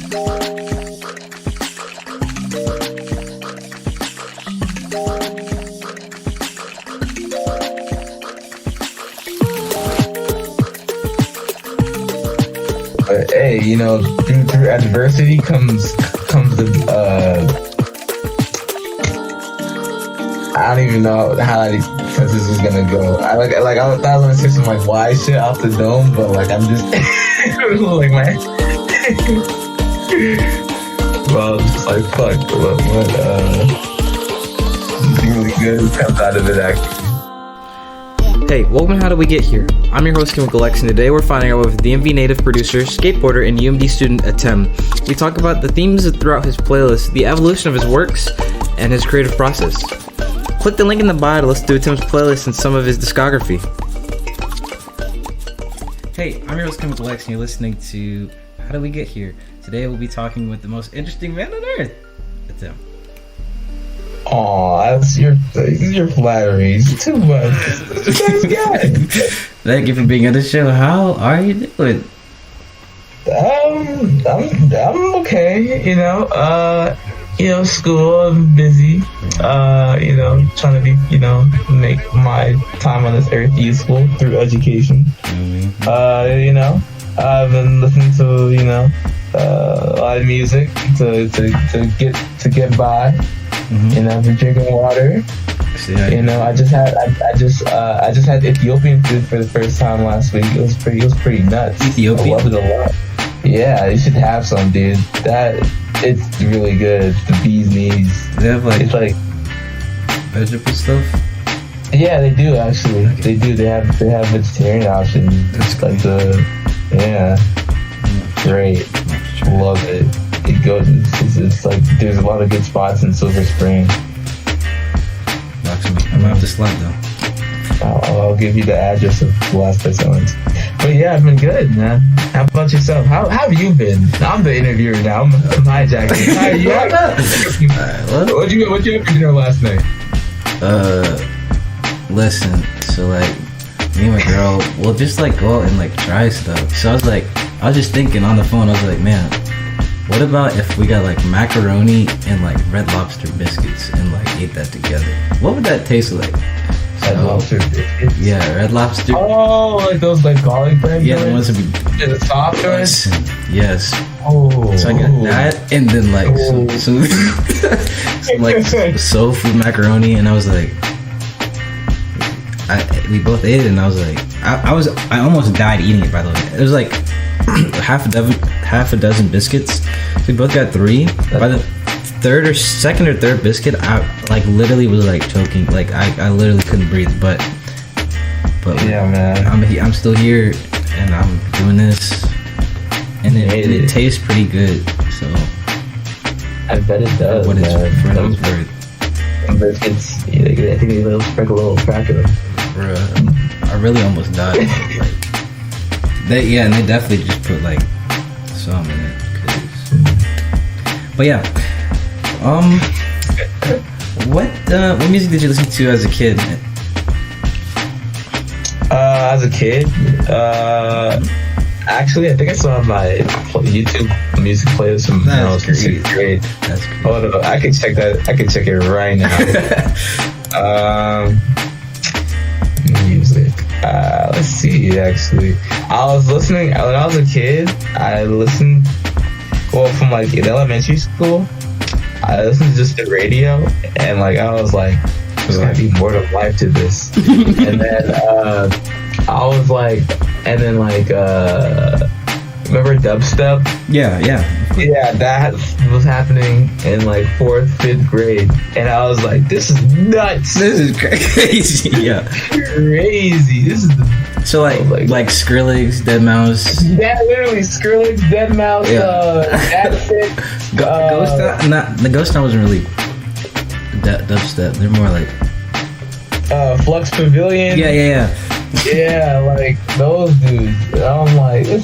But hey, through adversity comes the I don't even know how this is gonna go. I thought I was gonna say some wise shit off the dome, but I'm just like my well, just fuck. What really good comes out of it actually. Hey, welcome to How Did We Get Here? I'm your host, Chemical X, and today we're finding out with DMV native producer, skateboarder, and UMD student Atem. We talk about the themes throughout his playlist, the evolution of his works, and his creative process. Click the link in the bio to listen to Atem's playlist and some of his discography. Hey, I'm your host, Chemical X, and you're listening to How Did We Get Here? Today we'll be talking with the most interesting man on earth, Atem. Aw, that's your flattery. It's too much. Nice guy. Thank you for being on the show. How are you doing? I'm okay. School. I'm busy. Trying to be, make my time on this earth useful through education. I've been listening to a lot of music to get by. I've been drinking water. I just had Ethiopian food for the first time last week. It was pretty nuts. Ethiopian? I love it a lot. Yeah, you should have some, dude. It's really good. The bee's knees. They have it's vegetable stuff. Yeah, they do actually. They do. They have vegetarian options. It's great. Love it. It goes. It's there's a lot of good spots in Silver Spring. I'm gonna have to slide though. I'll give you the address of the last place I went. But yeah, I've been good, man. How about yourself? How have you been? I'm the interviewer now. I'm hijacking. How are you? What'd you have for dinner last night? Listen. So me and my girl, we'll just go out and try stuff. So I was just thinking on the phone. I was like, man, what about if we got macaroni and Red Lobster biscuits and ate that together? What would that taste like? Red Lobster biscuits? Yeah, Red Lobster. Oh, those garlic bread? Yeah, the ones that be the soft ones? Yes. Oh. So I got that and then some soul food macaroni, and I was we both ate it, and I was I almost died eating it, by the way. It was half a dozen biscuits. We both got 3. By the second or third biscuit, I literally was choking. I literally couldn't breathe. But yeah, man, I'm still here and I'm doing this, and it tastes pretty good. So I bet it does. What it's worth. Biscuits, I think they sprinkle a little cracker. Bruh, I really almost died. They definitely just put some in it. But yeah, what music did you listen to as a kid? As a kid, actually, I think I still have my YouTube music playlist from when I was in 6th grade. That's great. Hold on, I can check that. I can check it right now. Music. Let's see. Actually, I was listening when I was a kid. I listened, from in elementary school. I listened to just the radio, and I was there's gotta be more to life to this. And then I was remember dubstep? Yeah. Yeah, that was happening in 4th, 5th grade, and I was this is nuts. This is crazy. Yeah, crazy. This is Skrillex, Deadmau5. Yeah, literally Skrillex, Deadmau5. That's it. Ghost Town. The Ghost Town wasn't really dubstep. They're more Flux Pavilion. Yeah. Yeah, those dudes. And I'm this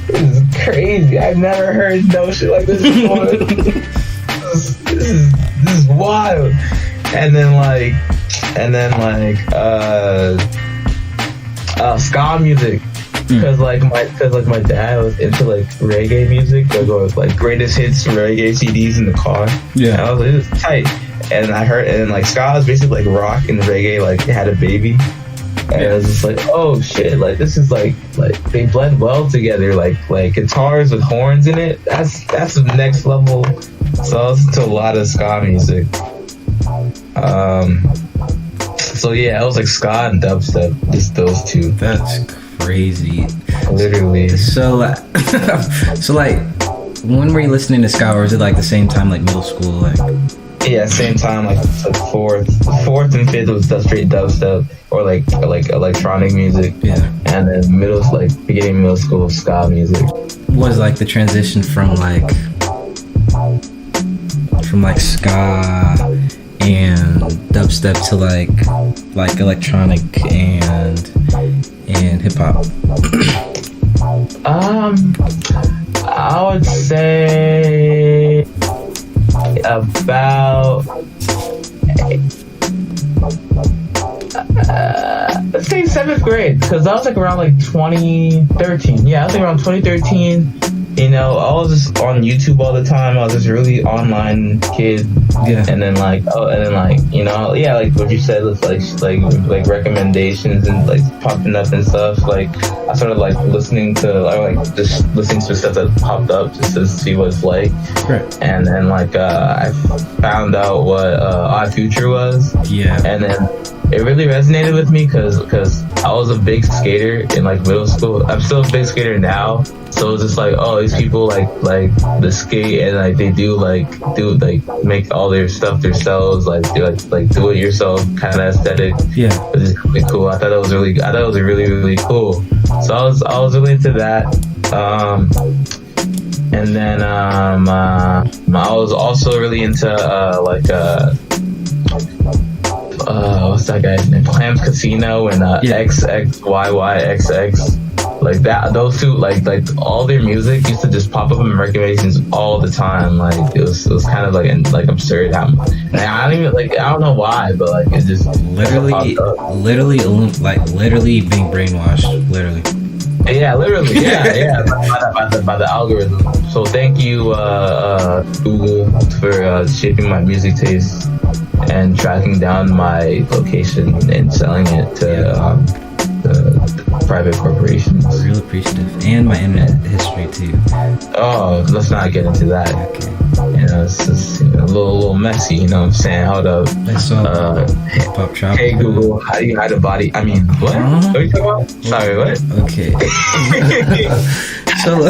is crazy. I've never heard no shit like this before. this is wild. And then ska music. because my dad was into like reggae music, like greatest hits reggae CDs in the car. Yeah, and I was like, this is tight. And I heard, and like ska is basically like rock and reggae, like it had a baby. And I was just like, oh shit, like this is like they blend well together, like guitars with horns in it. That's the next level. So I listened to a lot of ska music. So yeah, it was like ska and dubstep, just those two. That's crazy. Literally. So like, when were you listening to ska, or was it like the same time, like middle school, like? Yeah, same time, like fourth and fifth was straight dubstep or like electronic music. Yeah. And then beginning middle school ska music. Was like the transition from like ska and dubstep to like electronic and hip hop? I would say about let's say 7th grade, because I was like around like 2013. Yeah, I was like around 2013. You know, I was just on YouTube all the time. I was just really online kid. Yeah. And then like you know, yeah, like what you said was like recommendations and like popping up and stuff. Like I started like listening to stuff that popped up just to see what it's like. Right. And then like I found out what Odd Future was. Yeah. And then it really resonated with me because I was a big skater in like middle school. I'm still a big skater now, so it's just like, oh, these people like the skate and like they do make all their stuff themselves, like do it yourself kind of aesthetic. Yeah, which is really cool. I thought it was really really cool. So I was really into that. And then I was also really into what's that guy's name? Clams Casino and XXYYXX. Like that, those two, like all their music used to just pop up in recommendations all the time. Like it was kind of like absurd. I don't know why, but like it just literally being brainwashed, literally. Yeah, literally, yeah, by the algorithm. So thank you, Google, for shaping my music taste and tracking down my location and selling it to private corporations. Real appreciative, and my internet history too. Oh, let's not get into that. Okay. You know, it's just a little messy. You know what I'm saying? Hold up. Hip-hop travel. Hey Google, how do you hide a body? I mean, what? What are you talking about? Sorry, what? Okay. So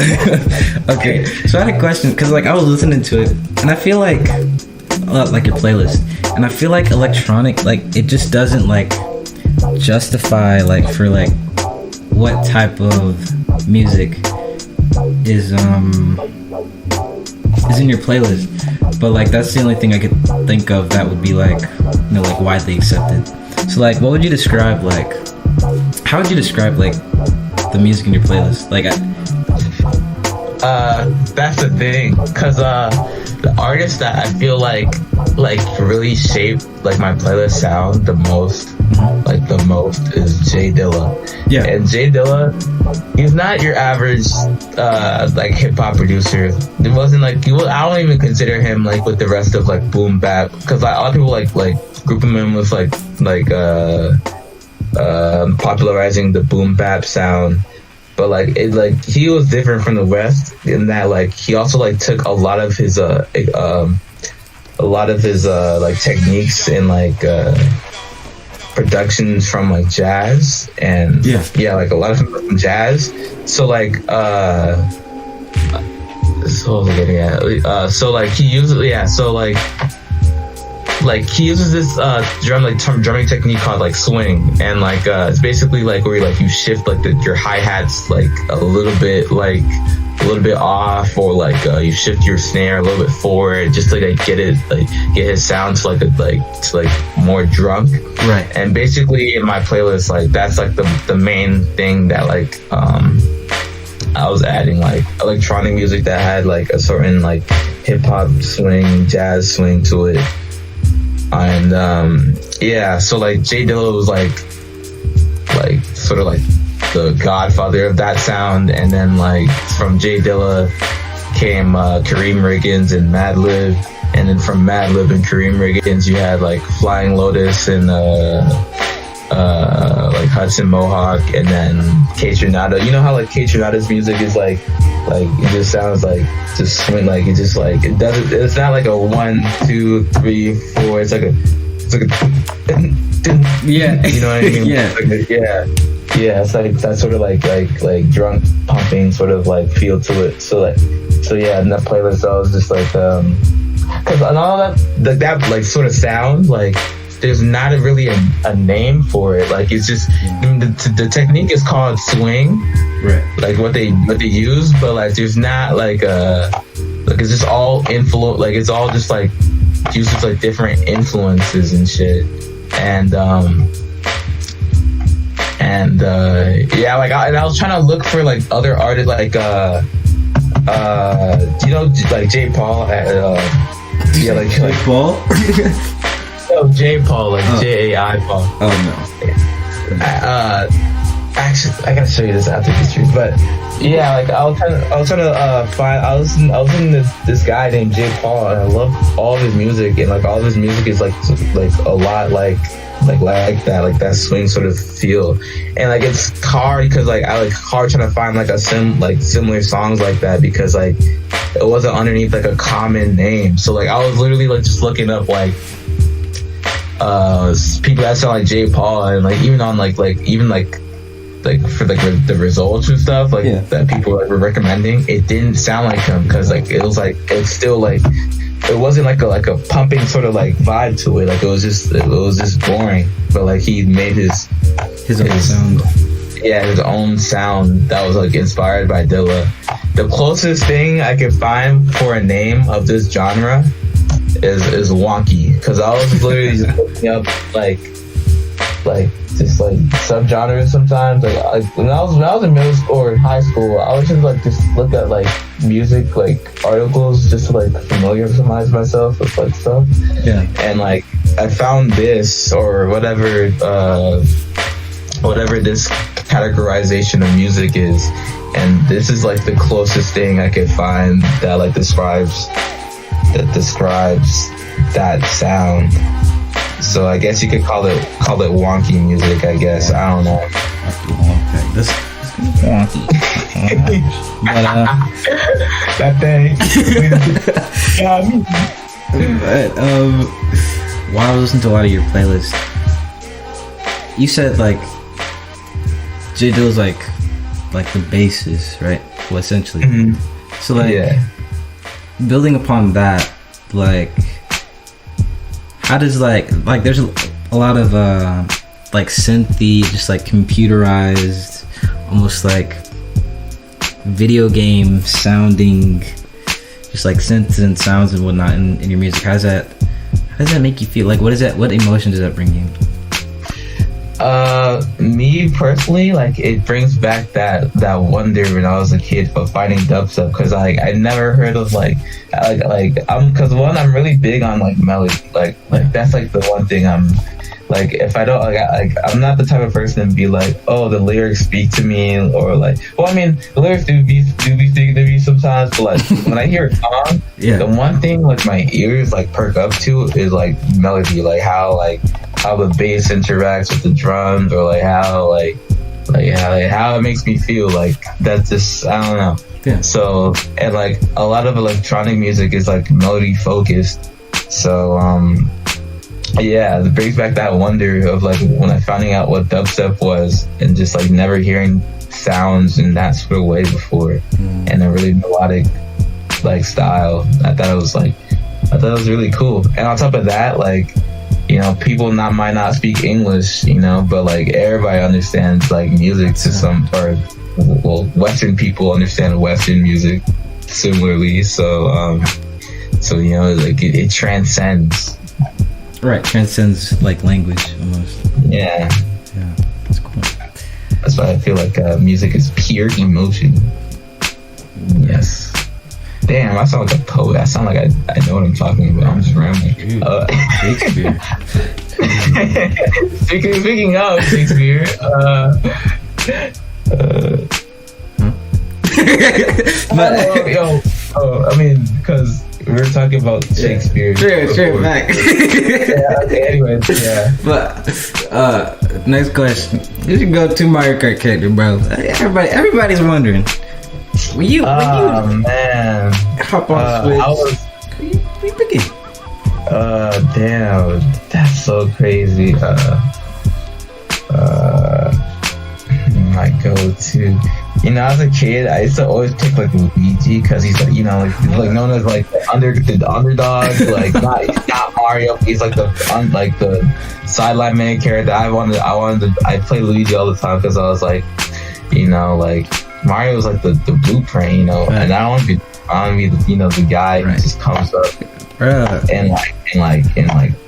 I had a question because like I was listening to it, and I feel like your playlist, and I feel like electronic, like it just doesn't like justify like for like what type of music is in your playlist, but like that's the only thing I could think of that would be like, you know, like widely accepted. So like, what would you describe, like how would you describe like the music in your playlist? Like that's the thing, because the artist that I feel like really shaped like my playlist sound the most is Jay Dilla. Yeah. And Jay Dilla, he's not your average like hip hop producer. It wasn't like I don't even consider him like with the rest of like boom bap, because like a lot of people like group him with like popularizing the boom bap sound. But like he was different from the West in that like he also like took a lot of his like techniques and like productions from like jazz and like a lot of them from jazz. So like so what was I getting at? So like he uses he uses this drumming technique called like swing, and like it's basically like where you shift like your hi-hats like a little bit off, or like you shift your snare a little bit forward just to like get his sound to like more drunk. Right. And basically in my playlist, like that's like the main thing that like I was adding like electronic music that had like a certain like hip hop swing, jazz swing to it. And so like Jay Dilla was like sort of like the godfather of that sound. And then like from Jay Dilla came Kareem Riggins and Madlib, and then from Madlib and Kareem Riggins you had like Flying Lotus and like Hudson Mohawk, and then K Tronado. You know how like K Tronado's music is like it just sounds like just swing, like it just like it doesn't. It's not like a 1, 2, 3, 4. It's like a yeah. You know what I mean? Yeah. Yeah. It's like that sort of like drunk pumping sort of like feel to it. So yeah, in that playlist I was just like because on all that like sort of sound, like there's not really a name for it. Like it's just the technique is called swing, right? Like what they use, but like there's not like it's just all influence. Like it's all just like uses like different influences and shit. And yeah, like I was trying to look for like other artists, like you know, like J Paul. Yeah, like Paul. No, J Paul, like Jai Paul. Oh no. Actually, I gotta show you this after history. But yeah, like I was trying to find. I was listening to this guy named J Paul, and I love all of his music, and like all of his music is like a lot like that swing sort of feel, and like it's hard because like I like hard trying to find like similar songs like that, because like it wasn't underneath like a common name. So like I was literally like just looking up like people that sound like J Paul, and like even on like even for like the results and stuff like that people like were recommending, it didn't sound like him, because like it was like it's still like it wasn't like a pumping sort of like vibe to it. Like it was just boring. But like he made his own sound. Yeah, his own sound that was like inspired by Dilla. The closest thing I could find for a name of this genre is wonky, because I was literally just looking up like just like subgenres sometimes. Like when I was in middle school or high school, I would just look at like music like articles just to like familiarize myself with like stuff. Yeah. And like I found this or whatever this categorization of music is, and this is like the closest thing I could find that like describes that sound. So I guess you could call it wonky music, I guess. I don't know. Okay, this is wonky. But that thing. But while I was listening to a lot of your playlists, you said like J Dill's like the basis, right? Well, essentially. Mm-hmm. So like building upon that, like how does like there's a lot of like synthy, just like computerized, almost like video game sounding, just like synths and sounds and whatnot in your music. How does that make you feel? Like what emotion does that bring you? Me personally, like it brings back that wonder when I was a kid for finding dubstep, because like I never heard of like because I'm really big on like melody, like that's like the one thing I'm like, if I don't like I'm not the type of person to be like, oh, the lyrics speak to me, or like, well, I mean the lyrics do be speaking to me sometimes, but like when I hear a song, the one thing like my ears like perk up to is like melody, like how the bass interacts with the drums, or like how it makes me feel. Like that's just, I don't know. Yeah. So, and like a lot of electronic music is like melody focused. So it brings back that wonder of like when I finding out what dubstep was, and just like never hearing sounds in that sort of way before, and a really melodic like style. I thought it was really cool. And on top of that, like, you know, people might not speak English, you know, but like everybody understands like music to some, or well, Western people understand Western music similarly. So you know, like it transcends. Right, transcends like language almost. Yeah, that's cool. That's why I feel like music is pure emotion. Yes. Damn, I sound like a poet. I sound like I know what I'm talking about. I'm just rambling. Shakespeare. Speaking of Shakespeare, But I mean, because we were talking about Shakespeare. Sure, back. Yeah, okay, anyways, yeah. But next question. You should go to Mario Kart character, bro. Everybody's wondering. When you Man. hop on Switch, I was. we picking. Damn, that's so crazy. My go-to. You know, as a kid, I used to always pick like Luigi because he's like, you know, like known as like the underdog. Like not Mario. He's like the sideline main character. I played Luigi all the time because I was like, you know, like Mario was like the blueprint, you know, and I want to be the guy who just comes up and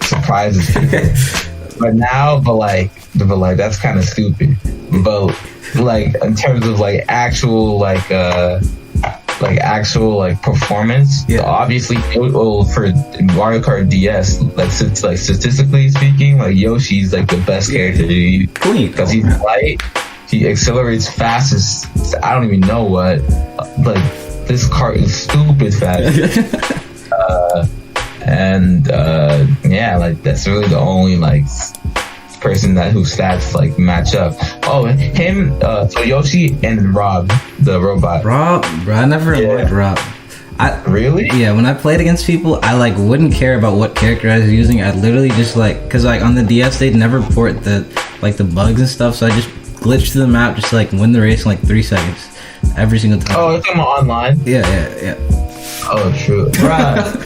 surprises people. but that's kind of stupid. But like in terms of like actual performance, obviously for Mario Kart DS, like statistically speaking, like Yoshi's like the best character because he's light, he accelerates fastest. I don't even know what. Like this kart is stupid fast. Yeah, like that's really the only like person whose stats like match up. Oh, him, so Yoshi and Rob, the robot. Rob, bro, I never liked Rob. Really? Yeah, when I played against people, I like wouldn't care about what character I was using. I'd literally just like, cause like on the DS they'd never port the bugs and stuff, so I just glitched through the map, just like win the race in like 3 seconds every single time. Oh, it's online. Yeah. Oh, true, bruh.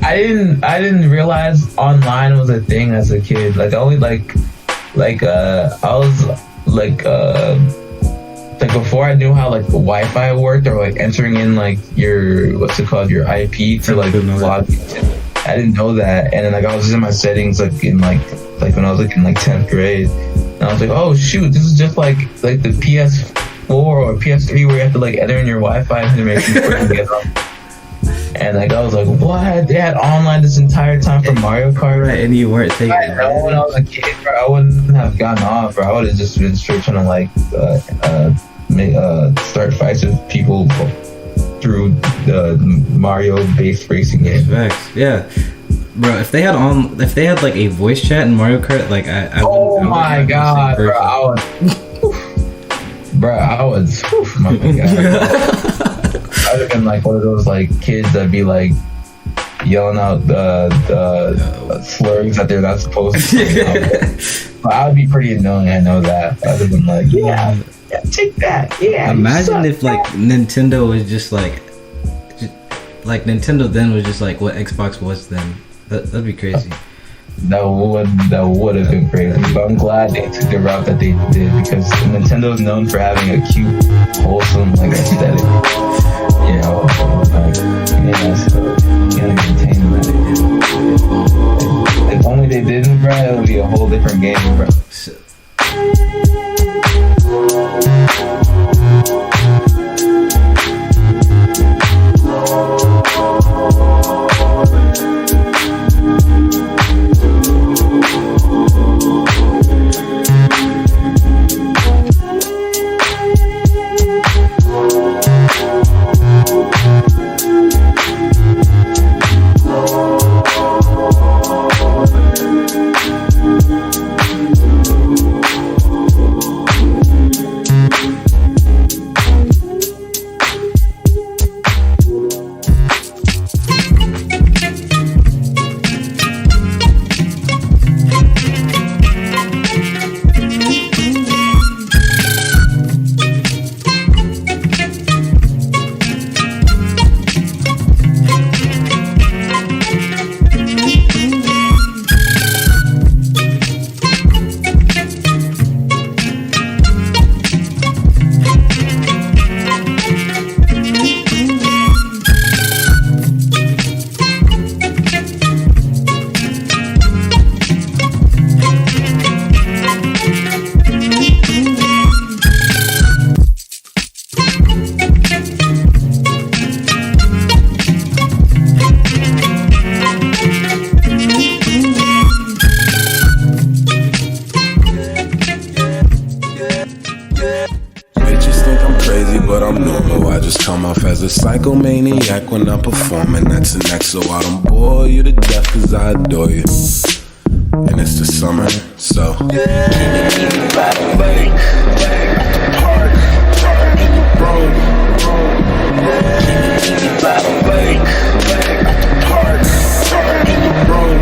I didn't realize online was a thing as a kid. Like only I was before I knew how like the Wi-Fi worked or like entering in like your your IP to like log. I didn't know that, and then like I was just in my settings like in like when I was like in like 10th grade, and I was like, oh shoot, this is just like the PS4 or PS3 where you have to like enter in your Wi-Fi information before you get on. And like I was like, what? They had online this entire time for Mario Kart, right? And you weren't taking it. I know when I was a kid, bro, I wouldn't have gotten off, bro. I would have just been straight trying to like start fights with people through the Mario-based racing game. Facts, yeah, bro. If they had like a voice chat in Mario Kart, like I oh my god, bro, I was, my god. I'd have been like one of those like kids that'd be like yelling out the slurs that they're not supposed to. But I would be pretty annoying. I know that. I'd have been like, yeah, take that. Yeah. Imagine if like Nintendo was just like Nintendo then was just like what Xbox was then. That'd be crazy. That would have been crazy. But I'm glad they took the route that they did because Nintendo is known for having a cute, wholesome like aesthetic. You know, like, so you gotta maintain that. If only they didn't, bro, it would be a whole different game, bro. a psychomaniac when I'm performing. That's an XO out on boy. You to death cause I adore you. And it's the summer, so keep it by the lake. Park in the road. Keep it by the lake. Park in the road.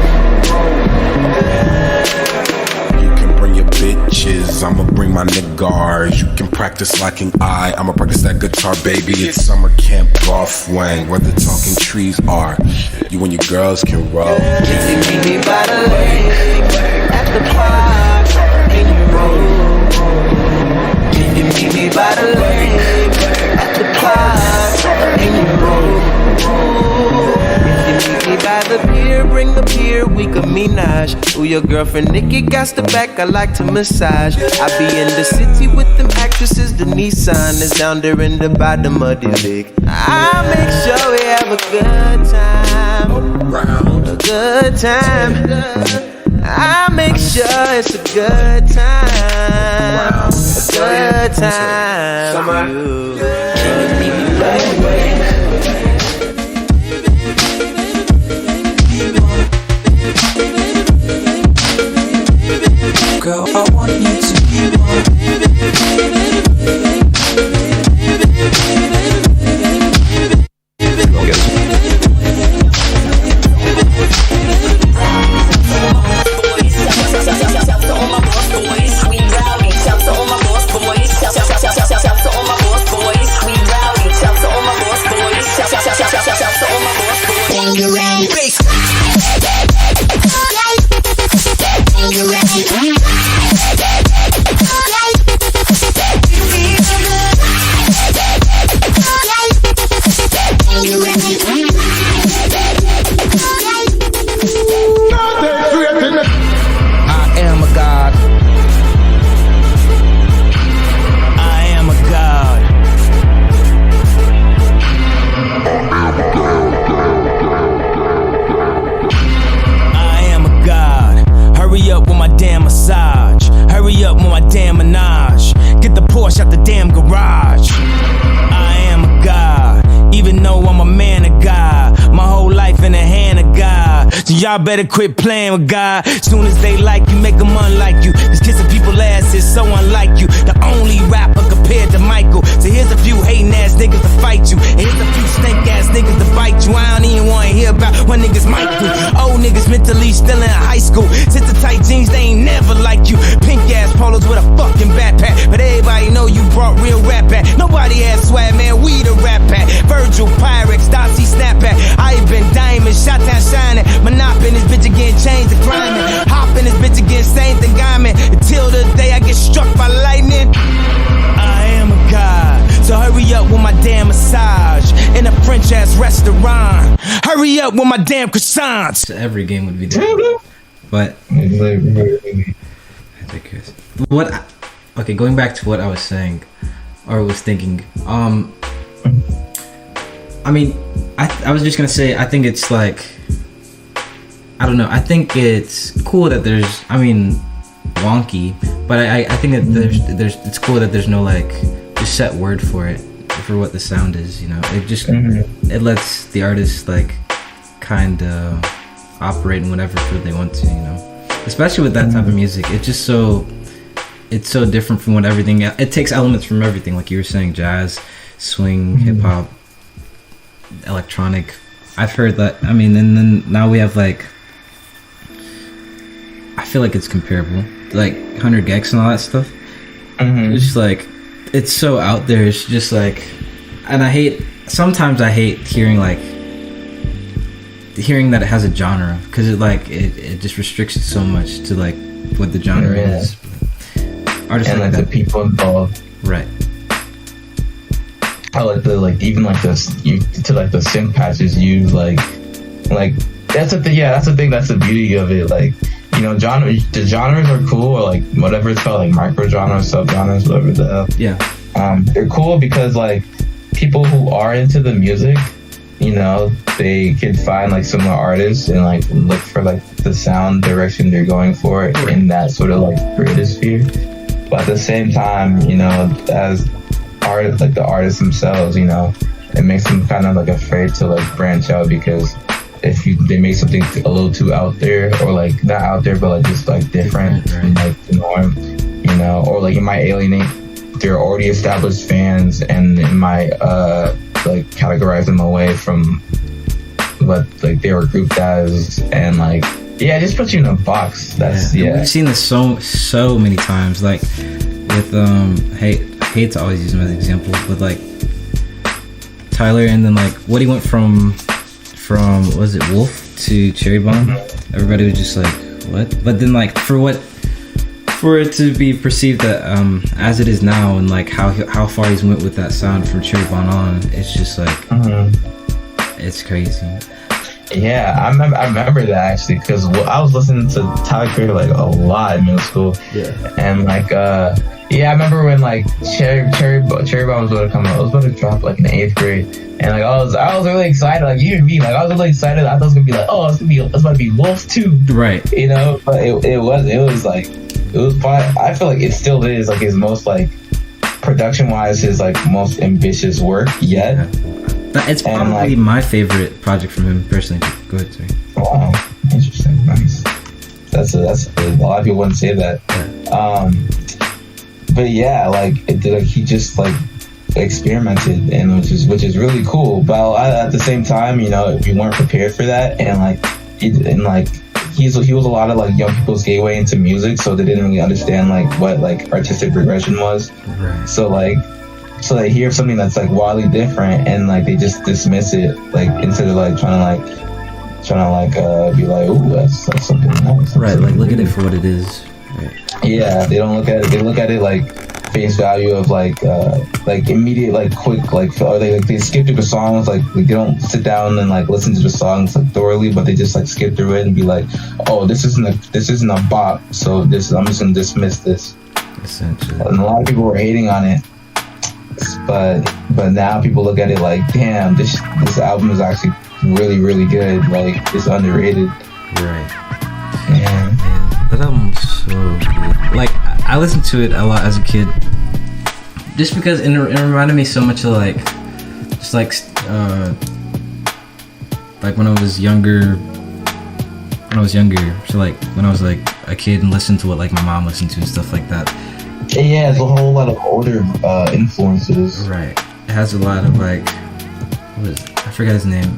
You can bring your bitches, I'ma bring my niggas. You can practice like an eye, I'ma practice that guitar, baby. It's summer camp golf wang, where the talking trees are. You and your girls can roll. Meet me by the lake, at the park, in your room. Meet me by the lake, at the park, in your room. If you meet me by the pier, bring the pier, we can menage. Ooh, your girlfriend Nikki got the back, I like to massage. I be in the city with them actresses, the Nissan is down there in the bottom of the lake. I'll make sure we have a good time. A good time. I make sure it's a good time. A good time for you. Girl, I want you to Y'all better quit playing with God. Soon as they like you, make them unlike you. This kissing people ass is so unlike you. The only rapper compared to Michael. So here's a few hating ass niggas to fight you. And here's a few stink ass niggas to bite you. I don't even wanna hear about what niggas might do. Old niggas mentally still in high school. Sister tight jeans, they ain't never like you. Pink ass polos with a fucking backpack. But everybody know you brought real rap back. Nobody has swag, man, we the rap pack. Virgil, Pyrex, Darcy, Snapback. I been diamond, shot down shining. Monop in this bitch again, change the climbing. Hop in this bitch again, same thing I'm in. Until the day I get struck by lightning. I am a god, so hurry up with my damn massage in a French ass restaurant. Hurry up with my damn croissants. So every game would be different. But okay, going back to what I was saying or was thinking. I mean, I was just gonna say I think it's like, I don't know. I think it's cool that there's, I mean, wonky, but I think that there's it's cool that there's no like just set word for it, for what the sound is. You know, it just it lets the artist like kind of operate in whatever field they want to. You know, especially with that type of music, it's just so different from what everything. It takes elements from everything, like you were saying, jazz, swing, hip hop, electronic. I've heard that. I mean, and then now we have like, I feel like it's comparable, like 100 Gex and all that stuff. It's just like, it's so out there. It's just like, and sometimes I hate hearing that it has a genre, because it just restricts it so much to like what the genre is. Artists and like the people involved, right? I like the even like this to like the synth patches used like that's the thing. Yeah, that's the thing. That's the beauty of it. Like, you know, the genres are cool, or like whatever it's called, like micro genres, sub genres, whatever the hell. Yeah. They're cool because like people who are into the music, you know, they can find like similar artists and like look for like the sound direction they're going for in that sort of like creative sphere. But at the same time, you know, as artists, like the artists themselves, you know, it makes them kind of like afraid to like branch out, because if they make something a little too out there, or like not out there but like just like different from like the norm, you know, or like it might alienate their already established fans, and it might like categorize them away from what like they were grouped as, and like it just puts you in a box. That's We've seen this so many times, like with I hate to always use him as an example, but like Tyler, and then like what he went from was it Wolf to Cherry Bomb? Everybody was just like, what? But then like for it to be perceived that as it is now, and like how far he's went with that sound from Cherry Bomb on, it's just like it's crazy. Yeah, I remember that actually, because I was listening to Tyler Creator like a lot in middle school. Yeah. And like I remember when like Cherry Bomb was about to come out. I was about to drop like in 8th grade, and like I was really excited. Like you and me, like I was really excited. I thought it was gonna be like, oh, it's about to be Wolf 2, right? You know, but it was probably, I feel like it still is like his most like production wise, his like most ambitious work yet. Yeah. It's probably my favorite project from him personally. Go ahead, sorry. Wow, interesting, nice. That's a lot of people wouldn't say that. Yeah. But yeah, like he just like experimented, and which is really cool. But at the same time, you know, we weren't prepared for that, and he was a lot of like young people's gateway into music, so they didn't really understand like what like artistic progression was. Right. So they hear something that's like wildly different, and like they just dismiss it, like instead of like trying to be like, ooh, that's something nice. Right, like look at it for what it is. Right. Yeah, they don't look at it. They look at it like face value of like immediate, like quick, like, or they skip through the songs, like they don't sit down and like listen to the songs like thoroughly, but they just like skip through it and be like, oh, this isn't a bop, so I'm just gonna dismiss this. Essentially. And a lot of people were hating on it, but now people look at it like, damn, this album is actually really, really good. Like, it's underrated. Right. Yeah. That album's so good. Like, I listened to it a lot as a kid, just because it reminded me so much of like, just like when I was younger. So like when I was like a kid and listened to what like my mom listened to and stuff like that. Yeah, it's a whole lot of older influences. Right. It has a lot of like, I forgot his name.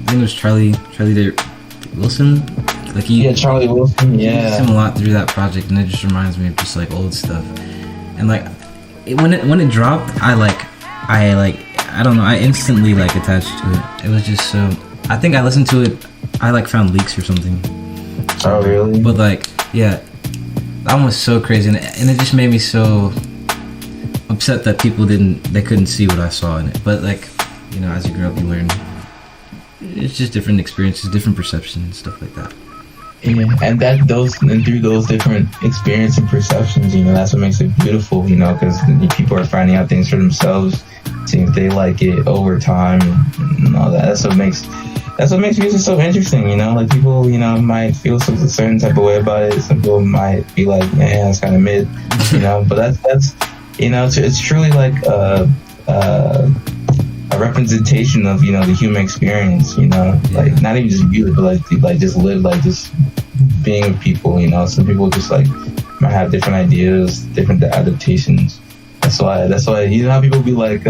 I think it was Charlie Day Wilson. Like Charlie Wilson. Yeah. He him a lot through that project, and it just reminds me of just like old stuff. And like when it dropped, I don't know, I instantly like attached to it. It was just so. I think I listened to it. I like found leaks or something. Oh really? But like, yeah. That one was so crazy, and it just made me so upset that people couldn't see what I saw in it. But like, you know, as you grow up, you learn. It's just different experiences, different perceptions, and stuff like that. Yeah, and through those different experiences and perceptions, you know, that's what makes it beautiful. You know, because people are finding out things for themselves, seeing if they like it over time and all that. That's what makes music so interesting, you know. Like people, you know, might feel a certain type of way about it. Some people might be like, "Man, it's kind of mid," you know. But that's you know, it's truly like a representation of, you know, the human experience. You know, like not even just music, but like just live, like just being with people. You know, some people just like might have different ideas, different adaptations. That's why you know how people be like,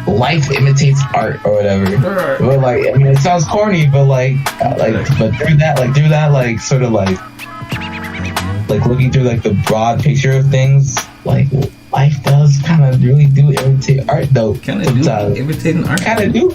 life imitates art or whatever. Right. But like, I mean, it sounds corny, but but through that, like sort of like looking through like the broad picture of things, like life does kind of really do imitate art, though. Kind of do imitating art. Kind of do.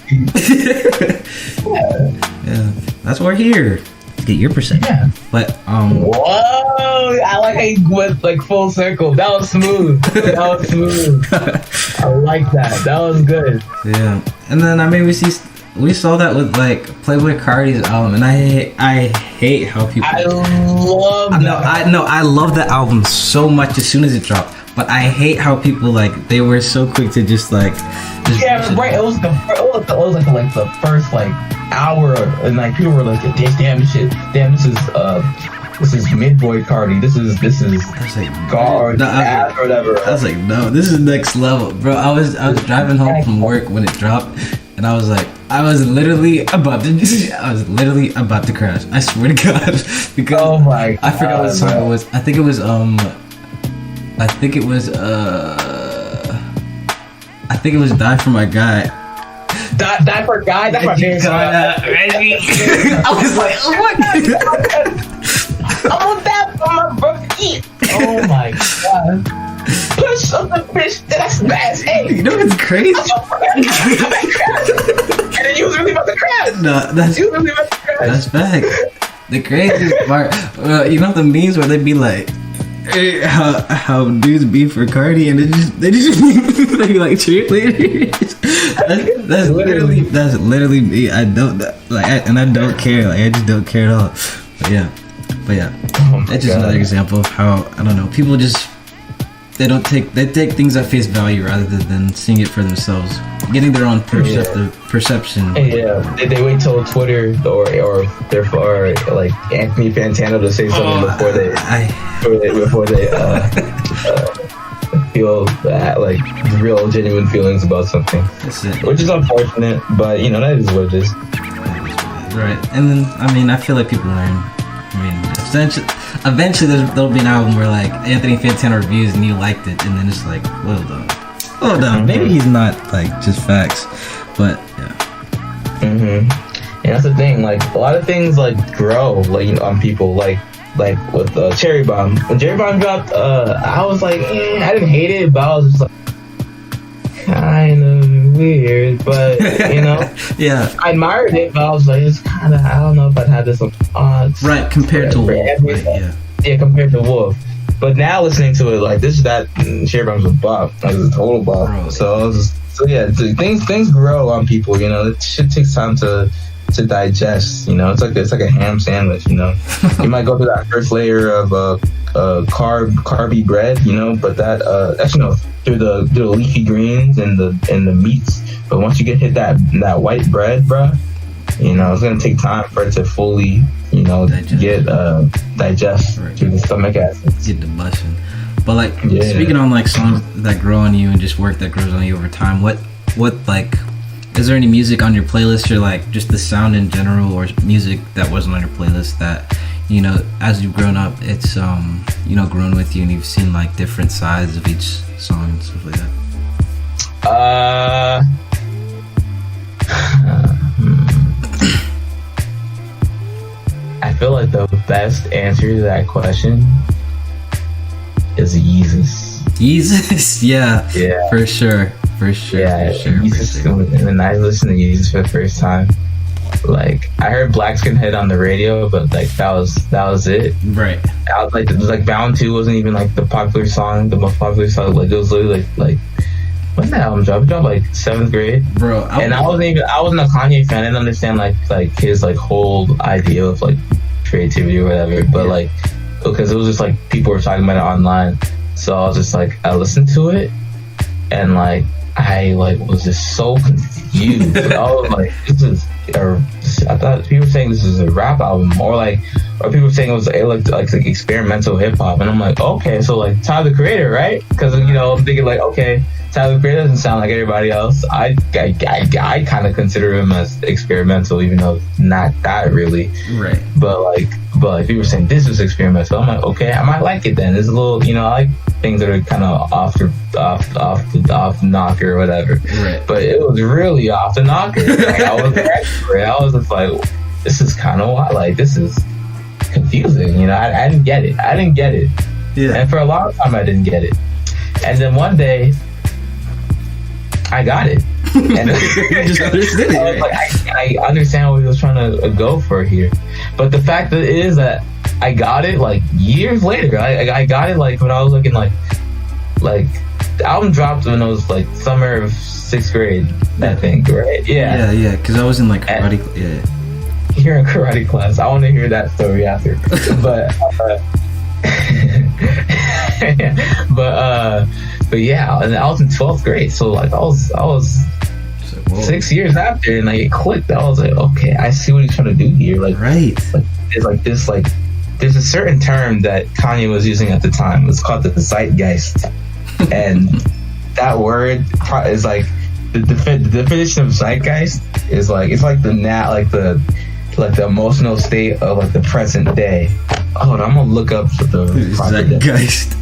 Yeah, that's why we're here. Get your percent. Yeah. But whoa, I like how you went like full circle. That was smooth. I like that. That was good. Yeah. And then I mean we saw that with like Playboi Carti's album, and I hate how people. I love that. I love that album so much as soon as it dropped. But I hate how people like they were so quick to just like. Right. It was like the first like hour, and like people were like, damn this is This is mid-boy Cardi. This is I was like, guard no, or whatever. I was like, no, this is next level, bro. I was driving home from work when it dropped, and I was like, I was literally about to crash. I swear to God, because Oh my God, I forgot what song it was. I think it was Die For My Guy. Die for guy. That's my favorite song. I was like, oh my God. I'm on that for my brother eat. Oh my God. Push up the bitch. That's bad. Hey, You know what's crazy? and then you was really about to crash. No, that's You was really about to crash. fact. The crazy part, you know the memes where they be like, hey, how dudes be for Cardi, and they just they be like cheerleaders. That's literally me. I don't care. Like I just don't care at all. But yeah. Oh my That's just God. another example of how, I don't know, people just they take things at face value rather than seeing it for themselves, getting their own perception. Yeah, they wait till Twitter or like Anthony Fantano to say something before they feel that, like real genuine feelings about something, That's it. which is unfortunate, but you know that is what it is. Right. And then, I mean, I feel like people learn. I mean, eventually there'll be an album where like Anthony Fantano reviews and you liked it, and then it's like, well done. Maybe he's not like just facts, but yeah. And that's the thing, like a lot of things like grow like on people, like with Cherry Bomb. When Cherry Bomb dropped, I was like, I didn't hate it, but I was just like kind of weird, but you know, Yeah. I admired it, but I was like, it's kind of, I don't know if I'd have this Right, compared to Wolf. Like, yeah, compared to Wolf. But now listening to it, like that Cherry Bomb's a bop, like it's a total bop. Bro. So things grow on people, you know. It shit takes time to digest, you know. It's like a ham sandwich, you know. You might go through that first layer of carby bread, you know, but that's, you know, through the leafy greens and the meats. But once you hit that white bread, bruh, you know, it's gonna take time for it to fully, you know, digest Right. through the stomach acid. Get the busting. But like, speaking on like songs that grow on you and just work that grows on you over time, what like, is there any music on your playlist, or like just the sound in general, or music that wasn't on your playlist that, you know, as you've grown up, it's you know, grown with you and you've seen like different sides of each song and stuff like that? I feel like the best answer to that question is Yeezus. Yeezus, yeah, for sure. Yeah, Yeezus. When I listened to Yeezus for the first time, like I heard Black Skinhead on the radio, but like that was it. Right. I was like, it was like Bound 2 wasn't even like the most popular song. Like it was literally like when that album dropped? It dropped like 7th grade, bro. I wasn't a Kanye fan. I didn't understand like his like whole idea of like creativity or whatever. But like, because it was just like people were talking about it online, so I was just like, I listened to it, and like I like was just so confused. I was like, I thought people were saying this is a rap album, or people were saying it was like experimental hip hop, and I'm like, okay, so like Tyler the Creator, right? Because you know, I'm thinking like, okay, Tyler the Creator doesn't sound like everybody else. I kind of consider him as experimental, even though not that really. Right. But people were saying this is experimental. I'm like, okay, I might like it then. It's a little, you know, I like things that are kind of off the knocker or whatever. Right. But it was really off the knocker. Like, I was ready for it. I was just like, this is kind of wild. Like, this is confusing. You know, I didn't get it. Yeah. And for a long time, I didn't get it. And then one day, I got it. And You just understood it. I was like, I understand what he was trying to go for here. But the fact that it is that I got it like years later. I got it like when I was looking like the album dropped when I was like summer of 6th grade, I think, right? Yeah. Yeah, because I was in like karate. Yeah. You're in karate class. I want to hear that story after. But yeah, and I was in 12th grade, so like I was 6 years after, and like it clicked. I was like, okay, I see what he's trying to do here. Like, right. like it's like this like there's a certain term that Kanye was using at the time. It's called the Zeitgeist, and that word is like the definition of Zeitgeist is like it's like the emotional state of like the present day. Hold on, I'm gonna look up the Zeitgeist.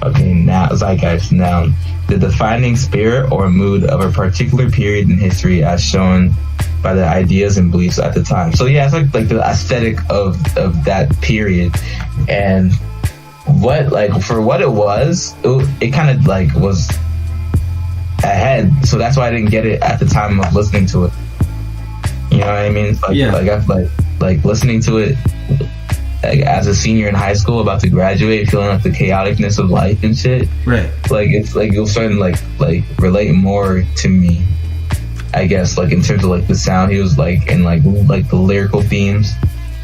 Okay, now Zeitgeist, noun, the defining spirit or mood of a particular period in history as shown by the ideas and beliefs at the time. So yeah, it's like the aesthetic of that period, and for what it was, it kind of like was ahead. So that's why I didn't get it at the time of listening to it. You know what I mean? Like listening to it like as a senior in high school, about to graduate, feeling like the chaoticness of life and shit. Right. Like it's like you'll start to like relate more to me, I guess, like in terms of like the sound he was like and like the lyrical themes.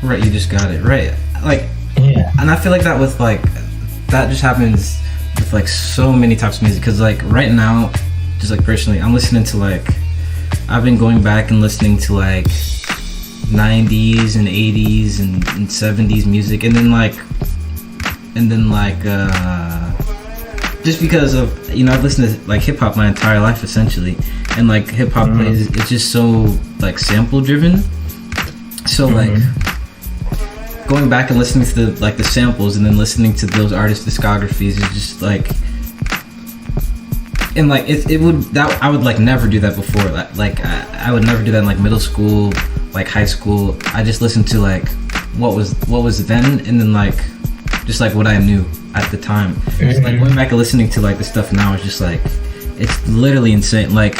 Right, you just got it right. Like, yeah, and I feel like that with like that just happens with like so many types of music. Because like right now, just like personally, I'm listening to like I've been going back and listening to like 90s and 80s and 70s music, and then just because of I've listened to like hip hop my entire life essentially, and like hip hop plays, it's just so like sample driven. So like going back and listening to the samples and then listening to those artists' discographies is just like, and like I would like never do that before. Like I would never do that in like middle school, like high school. I just listened to like what was then, and then like just like what I knew at the time. Just like going back and listening to like the stuff now is just like, it's literally insane. Like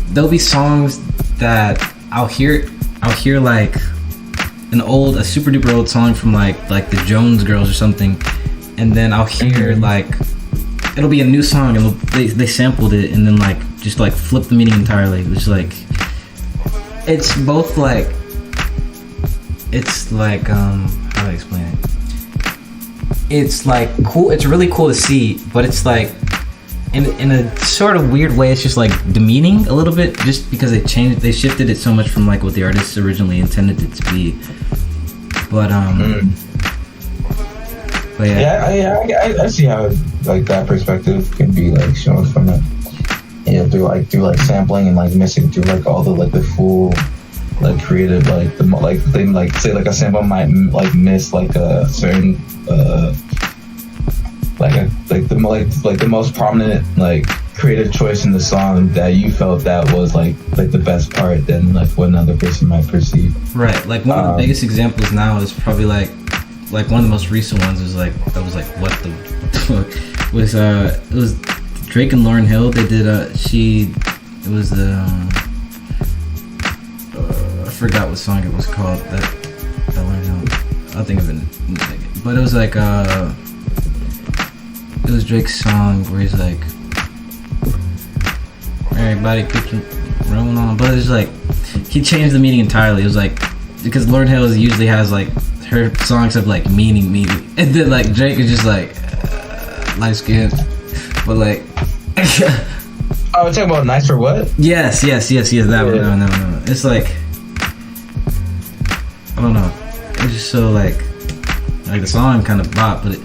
there'll be songs that I'll hear like a super duper old song from like the Jones Girls or something, and then I'll hear like it'll be a new song and they sampled it and then like just like flip the meaning entirely, which like it's both like it's like how do I explain it? It's like cool. It's really cool to see, but it's like in a sort of weird way, it's just like demeaning a little bit, just because they shifted it so much from like what the artists originally intended it to be. But but I see how like that perspective can be like shown from it. Yeah, through like sampling and like missing through like all the like the full like creative like the like thing, like say like a sample might like miss like a certain like the most prominent like creative choice in the song that you felt that was like the best part than like what another person might perceive. Right. Like one of the biggest examples now is probably like one of the most recent ones was like that was like what the fuck was it was Drake and Lauryn Hill. They did I forgot what song it was called that Lauryn Hill. I'll think of it in a second. But it was like it was Drake's song where he's like, everybody keep rolling on, but it's like he changed the meaning entirely. It was like, because Lauryn Hill usually has like her songs have like meaning, and then like Drake is just like light skin, but like oh, we're talking about Nice for What? Yes, that one. No. It's like, I don't know. It's just so like the song kind of bop, but it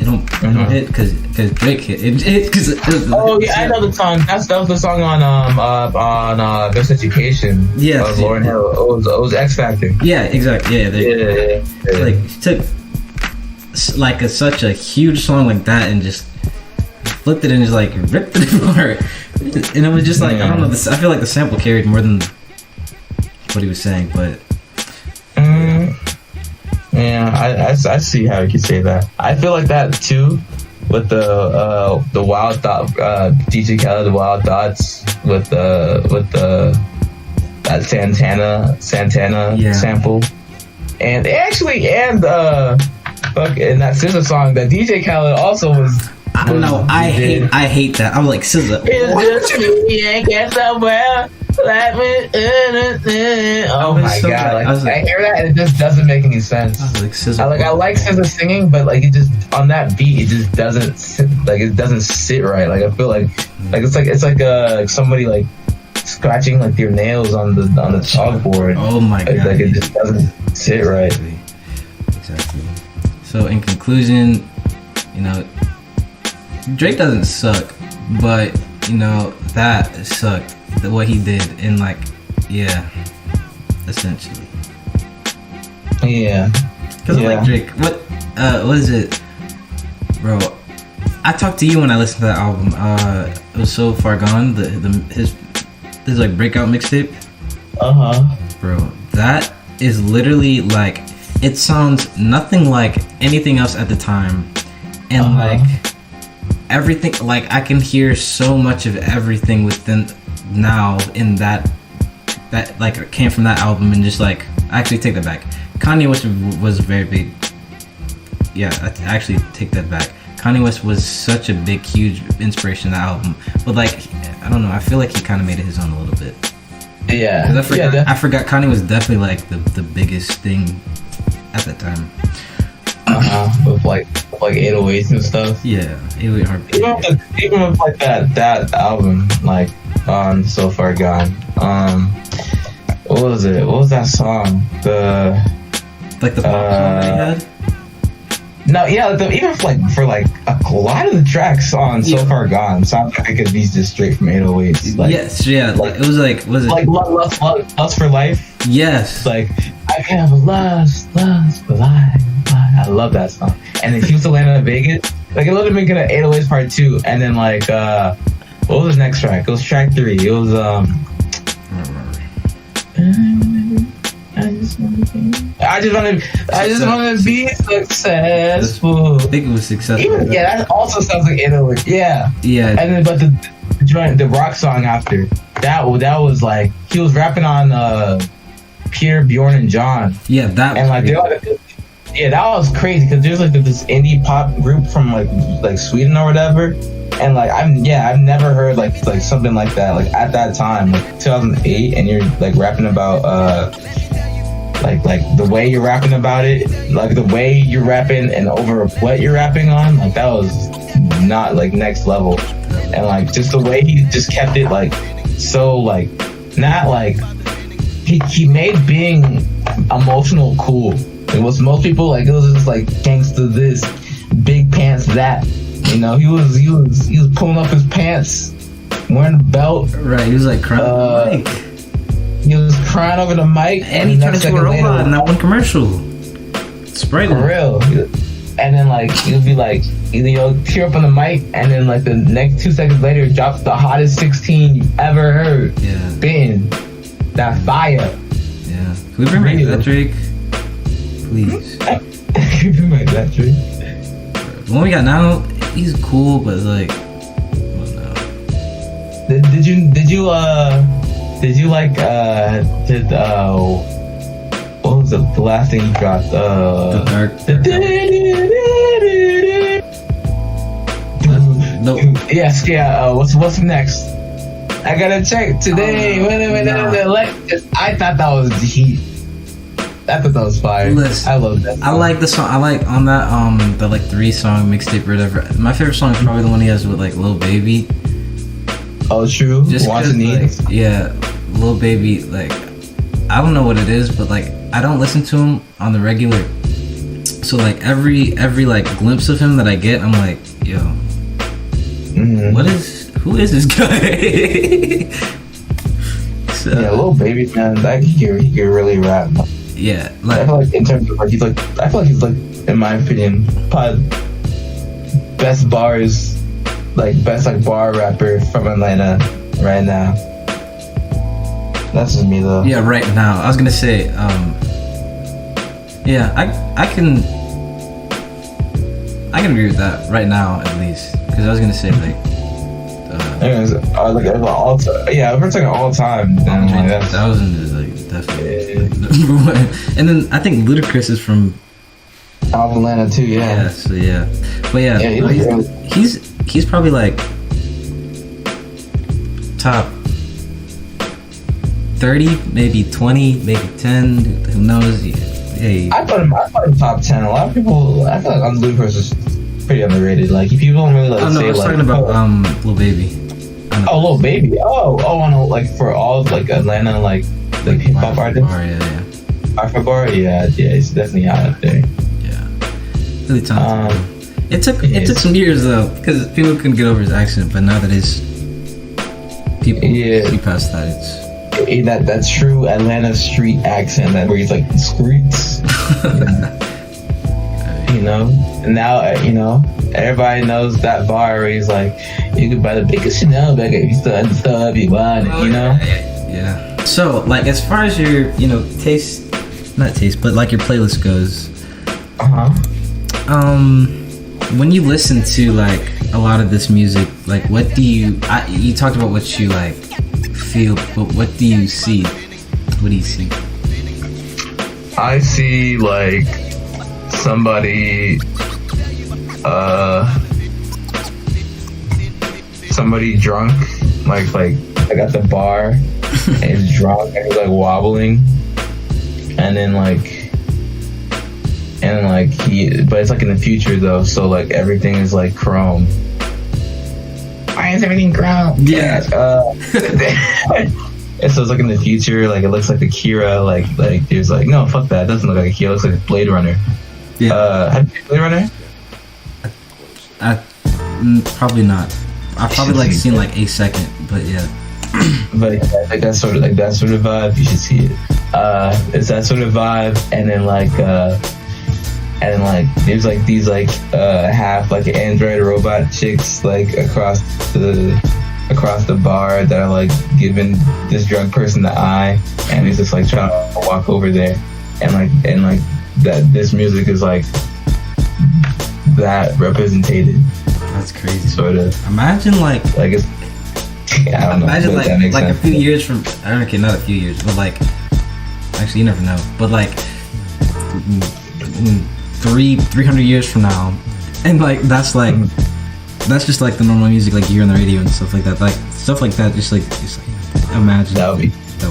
don't hit because Drake hit it. Oh yeah, I know the song. That was the song on Best Education. Yeah, Lauryn Hill. It was X Factor. Yeah, exactly. Yeah. Like he took like such a huge song like that and just flipped it and just like ripped it apart. And it was just like, I don't know. I feel like the sample carried more than what he was saying, but. Yeah, I see how you could say that. I feel like that too, with the Wild Thought, DJ Khaled, the Wild Thoughts, with that Santana sample, and fucking that SZA song that DJ Khaled also was. I hate that. I'm like SZA. You ain't get somewhere. Oh my god! I hear that and it just doesn't make any sense. I like SZA singing, but like it just on that beat, it just doesn't sit right. Like I feel like it's like somebody like scratching like your nails on the chalkboard. Oh my god! Like it just doesn't sit right. Exactly. So in conclusion, you know, Drake doesn't suck, but you know that sucked. What he did, and like, yeah, essentially. Yeah. Because I like Drake. What is it, bro? I talked to you when I listened to that album. It was So Far Gone. His like breakout mixtape. Bro, that is literally like, it sounds nothing like anything else at the time, and like everything, like I can hear so much of everything within now in that like came from that album, and just like, actually take that back. Kanye West was very big. Yeah, I actually take that back. Kanye West was such a big, huge inspiration in that album, but like, I don't know, I feel like he kind of made it his own a little bit. Yeah. 'Cause I forgot Kanye was definitely like the biggest thing at that time. With like 808s and stuff. Yeah, 808 Heartbeat. Even with like that album, like on So Far Gone. What was it? What was that song? The pop song that he had. No, yeah, even for like a lot of the tracks on So Far Gone sound like it could be just straight from 808s. Like, yes, yeah, like it was like, was it like Lust for Life? Yes. Like, I have a lust for life. I love that song. And then he was to land in Vegas. Like, it would have been good at 808s Part 2. And then like, what was the next track? It was track 3. It was I just want to be successful. I think it was Successful. Yeah, that also sounds like 808. Yeah. Yeah. And then, but the rock song after that was like, he was rapping on Peter, Bjorn, and John. Yeah, that. And like, that was crazy because there's like this indie pop group from like Sweden or whatever. And like, I've never heard like something like that, like at that time, like 2008, and you're like rapping about like the way you're rapping about it, like the way you're rapping and over what you're rapping on, like that was not like next level. And like just the way he just kept it like so like not like he made being emotional cool. It was most people like, it was just like gangsta this, big pants that. You know, he was pulling up his pants, wearing a belt. Right, he was like crying over the mic. He was crying over the mic, and he turned into a robot in that one commercial. Sprite. For real. And then like he'll be like, tear up on the mic, and then like the next 2 seconds later, drops the hottest 16 you've ever heard. Yeah. Spin that fire. Yeah. Can we bring back that Drake, please? Can we bring back that Drake? The one we got now, he's cool, but like, well, no. Did you like what was the last thing he dropped? The Dark. No. Yes, yeah. What's next? I gotta check today. I thought that was heat. I thought that was fire. Listen, I love that song. I like the song. I like on that the like 3-song mixtape or whatever. My favorite song is probably the one he has with like Lil Baby. Oh, true. Just Wants and Needs. Like, yeah, Lil Baby. Like, I don't know what it is, but like I don't listen to him on the regular. So like every like glimpse of him that I get, I'm like, yo, who is this guy? So, yeah, Lil Baby, man, that he can really rap. Yeah, like, I feel like in terms of like he's like in my opinion probably best bars, like best like bar rapper from Atlanta right now. That's just me though. Yeah, right now. I was gonna say, yeah, I can agree with that right now at least, because I was gonna say like. Anyways, like all time. Yeah, if we're talking all time, then like that's 2000 is like definitely number one. And then I think Ludacris is from Atlanta too. Yeah. So yeah, but yeah, he's probably like top 30, maybe 20, maybe 10. Who knows? Hey, I put him top 10. A lot of people, I feel like Ludacris is pretty underrated. Like if people don't really like. Oh no, I was talking about Lil Baby. Oh, Lil Baby. Oh, I know. Like for all like Atlanta, like hip hop artists. Yeah. Alpha Bar, yeah, he's definitely hot up there. Yeah. Really talented. It took some years though, because people couldn't get over his accent. But now that people see past that, it's that's true Atlanta street accent, that where he's like streets. You know, and now everybody knows that bar where he's like, you could buy the biggest Chanel bag if you still you want it, you know. Yeah. So, like, as far as your, not taste, but like your playlist goes, when you listen to like a lot of this music, like, what do you talked about what you like feel, but what do you see? What do you see? I see like somebody drunk, like at the bar, and he's drunk and he's like wobbling, but it's like in the future though, so like everything is like chrome. Why is everything chrome? Yeah. And so it's like in the future, like it looks like Akira, like there's like, no, fuck that, it doesn't look like Akira, it looks like Blade Runner. Yeah. Have you seen Blade Runner? Probably not. I've probably like seen like a second, but yeah. But yeah, like that sort of vibe, you should see it. It's that sort of vibe, and then there's like these like half like android robot chicks like across the bar that are like giving this drunk person the eye, and he's just like trying to walk over there, and like that this music is like that represented. That's crazy. Sort of. Imagine like it's. I don't know. Imagine like a few years from, okay, not a few years, but like, actually you never know, but like 300 years from now, and like that's just like the normal music like you hear on the radio and stuff like that, just like imagine that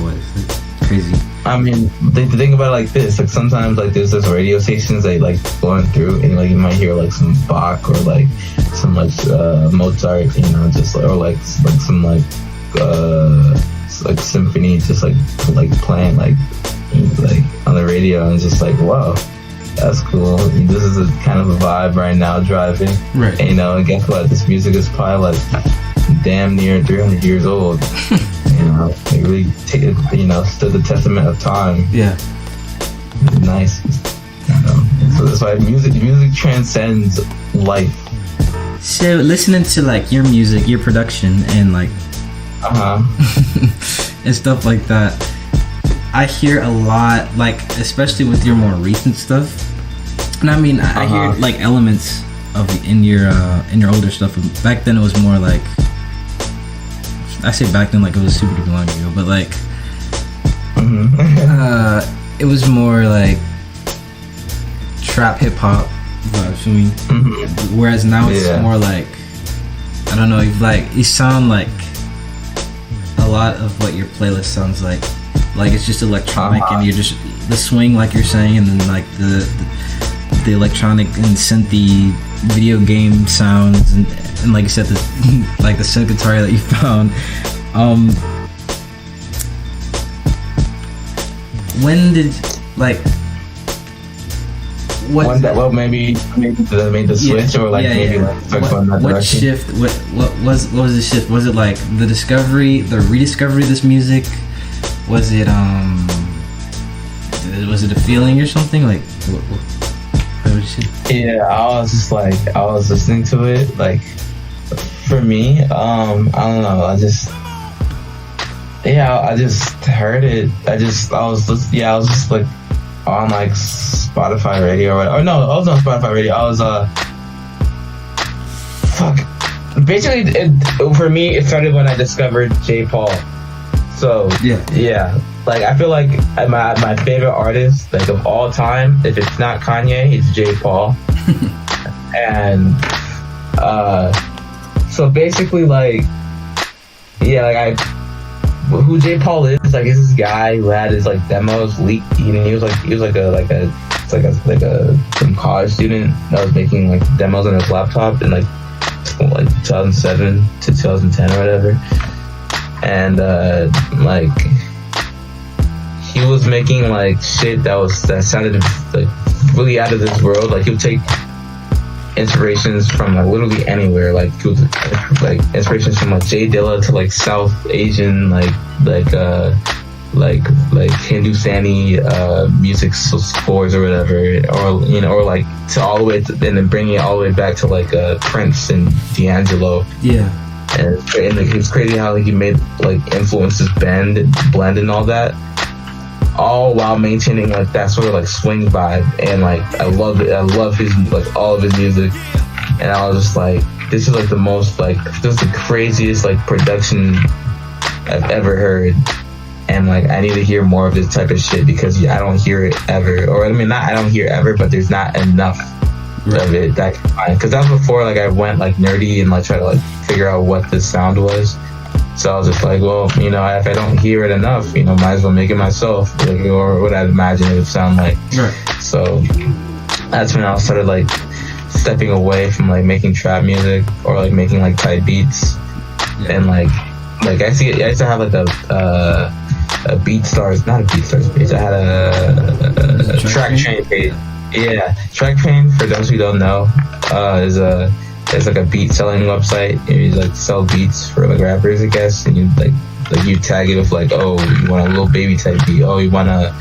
was it's crazy. I mean, the thing about it like this, like sometimes like there's this radio stations that like going through, and like you might hear like some Bach or like some like Mozart, just or like some like symphony just like playing like on the radio, and it's just like, wow, that's cool. This is a kind of a vibe right now driving, right? And, and guess what? This music is probably like damn near 300 years old. It really stood the testament of time. Yeah. Nice. So that's why music transcends life. So listening to like your music, your production, and like and stuff like that, I hear a lot, like especially with your more recent stuff. And I mean, I hear like elements of in your older stuff. Back then it was more like, I say back then like it was super duper long ago, but like it was more like trap hip hop vibes for me. Whereas now it's more like, I don't know, you sound like a lot of what your playlist sounds like it's just electronic, and you're just the swing like you're saying, and then like the electronic and synthy video game sounds, and like you said, the like the synth guitar that you found. When did like what? Maybe made the switch, or like maybe like going that what direction. Shift? What was the shift? Was it like the rediscovery of this music? Was it a feeling or something? Like what would you say? Yeah, I was listening to it. Like for me, I don't know. I just heard it. I was just like on like Spotify radio or no, I was on Spotify radio. I was basically for me it started when I discovered J. Paul. So yeah, like I feel like my favorite artist like of all time, if it's not Kanye, it's J. Paul. And so basically like who J. Paul is like, is this guy who had his like demos leaked. He was like some college student that was making like demos on his laptop in like 2007 to 2010 or whatever. And like he was making like shit that sounded like really out of this world. Like he would take inspirations from like literally anywhere, like inspirations from like J Dilla to like South Asian, like Hindustani music scores or whatever, or or like to all the way to, and then bringing it all the way back to like Prince and D'Angelo. Yeah. And it's crazy how like he made like influences blend and all that, all while maintaining like that sort of like swing vibe. And like I love it. I love his like all of his music. And I was just like, this is like the most like this is the craziest like production I've ever heard. And like I need to hear more of this type of shit because I don't hear it ever. Or I mean, not I don't hear it ever, but there's not enough of it that I can find. Because that was before like I went like nerdy and like try to like figure out what the sound was. So I was just like, well, if I don't hear it enough, might as well make it myself, like, or what I'd imagine it would sound like. Right. So that's when I started like stepping away from like making trap music or like making like type beats. Yeah. And like I used to have like a BeatStars, not a BeatStars page. I had a Track Train page. Yeah, Track Train, for those who don't know, is like a beat selling website. You like sell beats for like rappers, I guess, and you like you tag it with like, oh, you want a little baby type beat, oh, you want a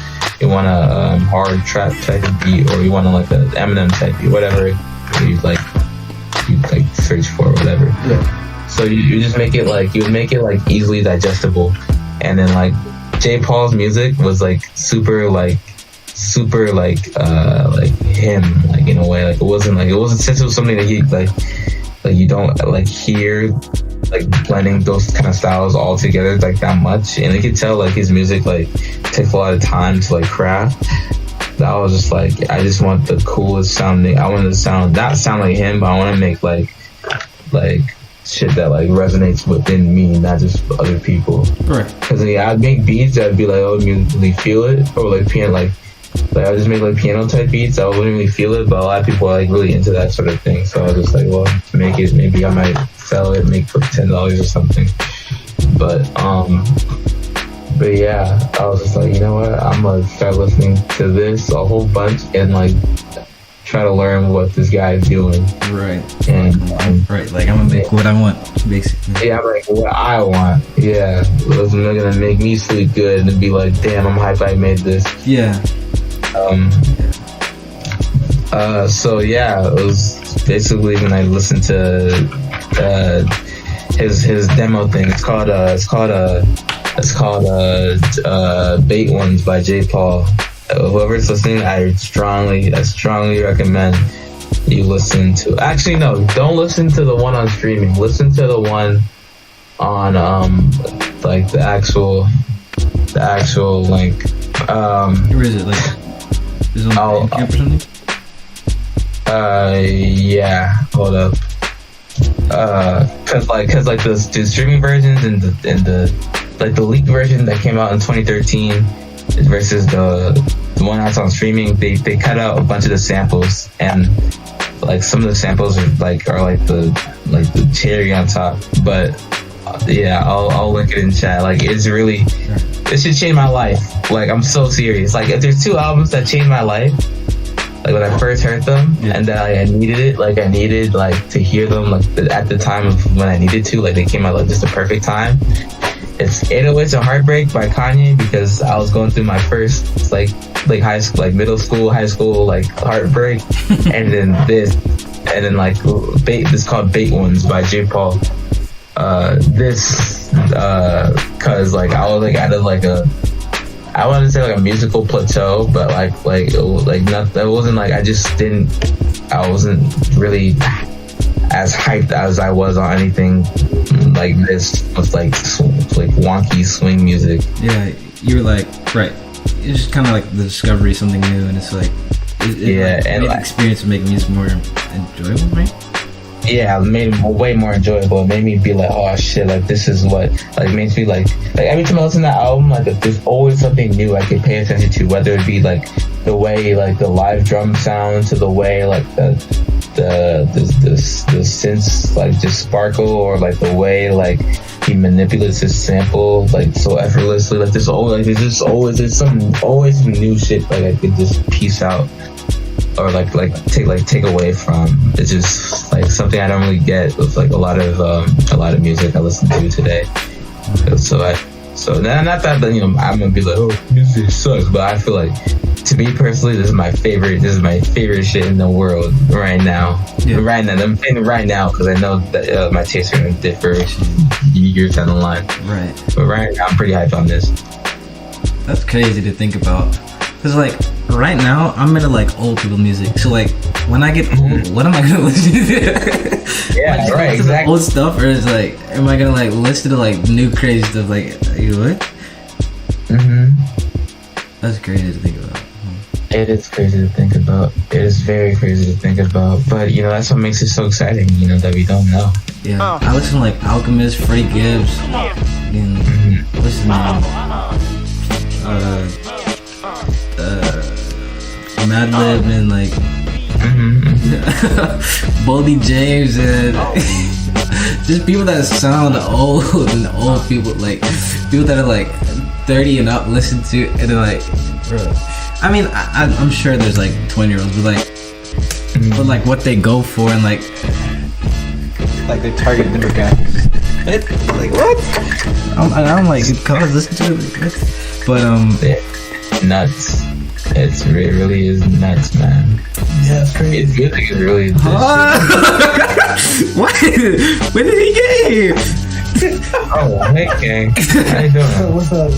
hard trap type of beat, or you want like an Eminem type beat, whatever you like search for or whatever. Yeah. So you just make it like easily digestible, and then like J. Paul's music was like super like him, like in a way, like it wasn't since it was something that he like you don't like hear like blending those kind of styles all together like that much, and you could tell like his music like takes a lot of time to like craft. I was just like, I just want the coolest sounding. I want to not sound like him, but I want to make like shit that like resonates within me, not just other people. Right. Because I'd make beats that'd be like, I would immediately feel it, or like piano, like I would just make like piano type beats. I wouldn't really feel it, but a lot of people are like really into that sort of thing. So I was just like, well, to make it, maybe I might sell it, make for $10 or something. But yeah, I was just like, you know what? I'm gonna start listening to this a whole bunch and like try to learn what this guy is doing. Right. And right, like I'm gonna make what I want, basically. Yeah, I'm like what I want. Yeah, it's gonna make me sleep good and be like, damn, I'm hyped I made this. Yeah. So yeah, it was basically when I listened to his demo thing. It's called Bait Ones by J. Paul. Whoever's listening, I strongly recommend you listen to. Actually, no, don't listen to the one on streaming. Listen to the one on like the actual like where is it, like is it on Bandcamp or something? Yeah, hold up. Cause the streaming versions and the like the leaked version that came out in 2013 versus the one that's on streaming, they cut out a bunch of the samples, and like some of the samples are like the cherry on top. But yeah, I'll link it in chat. Like it should change my life. Like I'm so serious. Like if there's two albums that changed my life, like when I first heard them, and that I needed it, like I needed like to hear them like at the time of when I needed to, like they came out like just the perfect time. It's 808s and Heartbreak by Kanye, because I was going through my first like high school, like middle school, high school, like heartbreak, and then this is called Bait Ones by J. Paul. Cause like I was like out of like I wouldn't say like a musical plateau, but like not, that wasn't like I wasn't really as hyped as I was on anything like this with like wonky swing music. Yeah, you were like, right. It's just kind of like the discovery of something new, and it's like, yeah, and the experience of making music more enjoyable, right? Yeah, it made it way more enjoyable. It made me be like, oh shit, like this is what like makes me like every time I listen to that album, like there's always something new I can pay attention to, whether it be like the way like the live drum sounds, to the way like the synths like just sparkle, or like the way like he manipulates his sample like so effortlessly. Like there's some new shit like I could just piece out. take away from. It's just like something I don't really get with like a lot of music I listen to today. So not that I'm gonna be like, oh, music sucks, but I feel like, to me personally, this is my favorite shit in the world right now. Yeah. Right now, I'm saying it right now because I know that my tastes are gonna differ years down the line. Right. But right now, I'm pretty hyped on this. That's crazy to think about. Cause like right now, I'm into like old people music. So like when I get old, what am I gonna listen to? Yeah, right, exactly. Old stuff, or is like, am I gonna like listen to like new crazy stuff? Like, you what? That's crazy to think about. It is crazy to think about. It is very crazy to think about. But that's what makes it so exciting. That we don't know. Yeah, I listen to like Alchemist, Freddie Gibbs, and what's his name? Madlib and like Boldy James and just people that sound old and old people, like people that are like 30 and up listen to, and they're like, bro. I mean, I'm sure there's like 20-year-olds, but like what they go for and like they target different guys. Like what? I'm like, cause listen to it. Like, but nuts. It really is nuts, man. Yeah, it's crazy. His music is really. What? When did he get here? Oh, hey, gang. How you doing? What's up?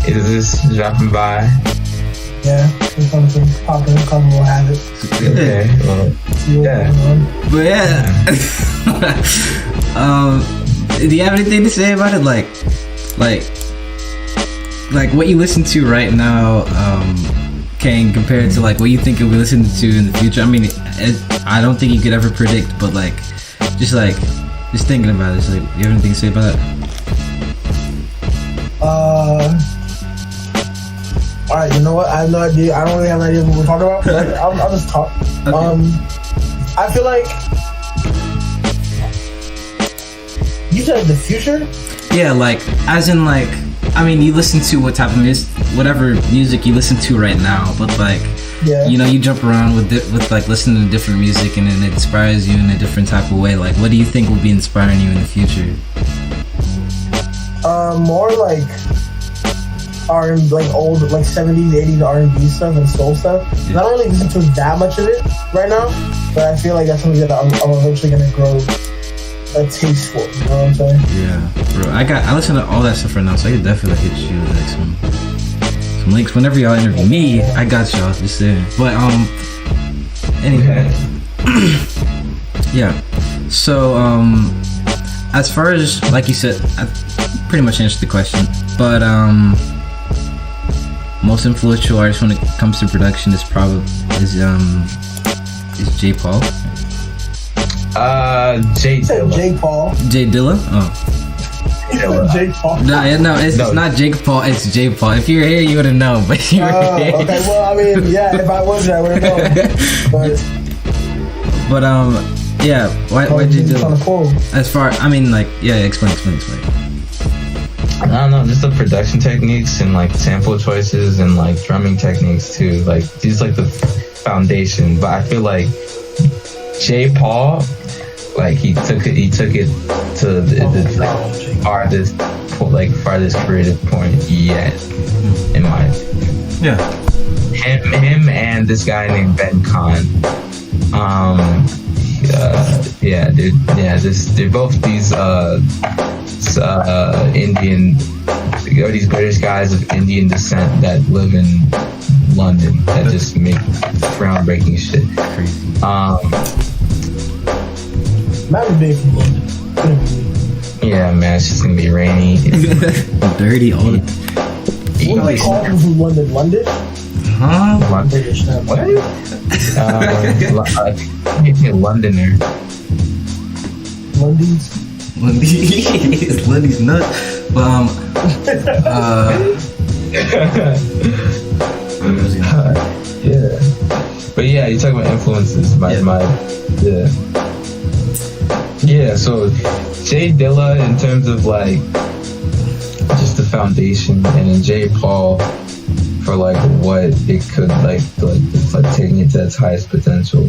Is this dropping by? Yeah, just want to pop in, come we'll have it. Okay, well, yeah. But yeah. Do you have anything to say about it? Like what you listen to right now, Kane, compared to like what you think you'll be listening to in the future? I mean, I don't think you could ever predict, but just thinking about it, you have anything to say about it? Alright, you know what? I have no idea. I don't really have an idea what we're talking about. But I'll just talk. Okay. I feel like you said the future. Yeah, like as in like, I mean, you listen to what type of whatever music you listen to right now, but like, yeah. You jump around with like listening to different music, and then it inspires you in a different type of way. Like, what do you think will be inspiring you in the future? More like R&B, like old, like 70s, 80s R&B stuff and soul stuff. Yeah. I don't really listen to that much of it right now, but I feel like that's something that I'm eventually gonna grow a taste for. You know what I'm saying? Yeah, bro. I listen to all that stuff right now, so I could definitely hit you with like some links whenever y'all interview me. I got y'all just there. But anyway, yeah. So as far as like you said, I pretty much answered the question. But most influential artist when it comes to production is J. Paul. J Dilla. J. Paul. J Dilla? Oh. J. Paul. No, it's not Jake Paul, it's J. Paul. If you were here, you would have known, but you were here. Okay, well, I mean, yeah, if I was there, I would have known. But yeah, why did you do it? Cool. As far, I mean, like, yeah, explain. I don't know, just the production techniques and like sample choices and like drumming techniques too. Like these like the foundation. But I feel like J. Paul, like he took it to the farthest creative point yet, in my opinion. Yeah. Him and this guy named Ben Khan. Yeah, dude. Yeah, they're both these Indian, or these British guys of Indian descent that live in London that just make groundbreaking shit. Imagine being from London. Yeah, man, it's just gonna be rainy. Dirty all the What do you call people from London? London? Huh? British. What? Londoner. Lundy's nuts. But yeah. But yeah, you talk about influences. Yeah, so J Dilla in terms of like just the foundation, and then J Paul for like what it could like taking it to its highest potential.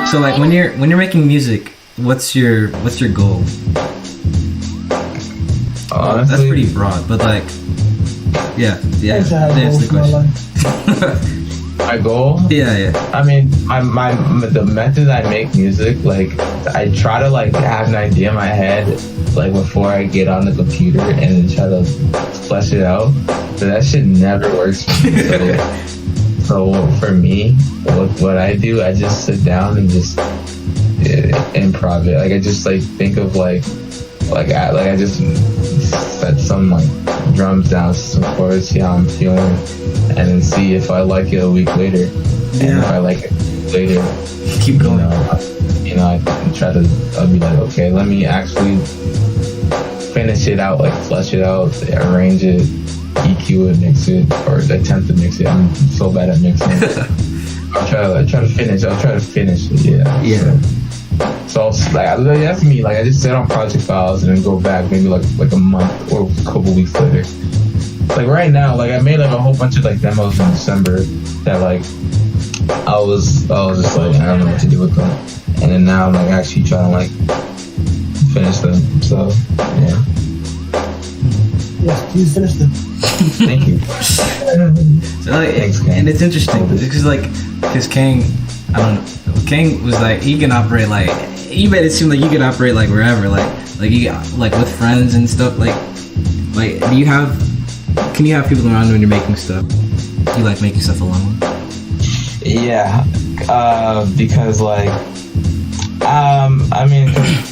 So like when you're making music, what's your goal? Honestly, That's pretty broad, but like, yeah, that's the question. My goal? Yeah. I mean, the method I make music, like, I try to like have an idea in my head, like before I get on the computer and then try to flesh it out. But that shit never works for me. So for me, what I do, I just sit down and just improv it. Like I just like think of like I just set some like drums down, some chords, see how I'm feeling, and then see if I like it a week later. And if I like it later, keep going. I try to. I'll be like, okay, let me actually finish it out, like flesh it out, arrange it, EQ it, mix it, or attempt to mix it. I'm so bad at mixing. I'll try to finish it. Yeah. So like that's me. Like I just sit on project files and then go back maybe like a month or a couple weeks later. Like right now, like I made like a whole bunch of like demos in December that like I was just like I don't know what to do with them, and then now I'm like actually trying to like finish them. So yeah. Yes, please finish them. Thank you. So, like, Thanks, Kang. and it's interesting because Kang, I don't know, Kang was like he can operate like you made it seem like you can operate like wherever, like you like with friends and stuff. Like can you have people around when you're making stuff? You like making stuff alone? Yeah, because like I mean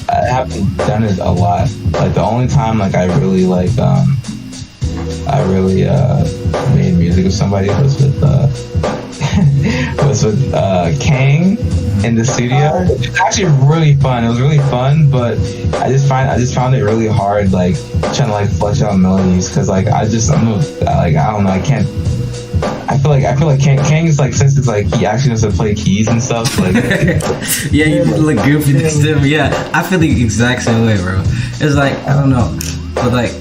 I haven't done it a lot. Like the only time like I really made music with somebody was with Kang in the studio. It was actually really fun. It was really fun, but I just found it really hard, like trying to like flesh out melodies, because like I don't know, I can't. I feel like Kang is like, since it's like he actually knows how to play keys and stuff. Like yeah, you look goofy next to him. Yeah, I feel the exact same way, bro. It's like I don't know, but like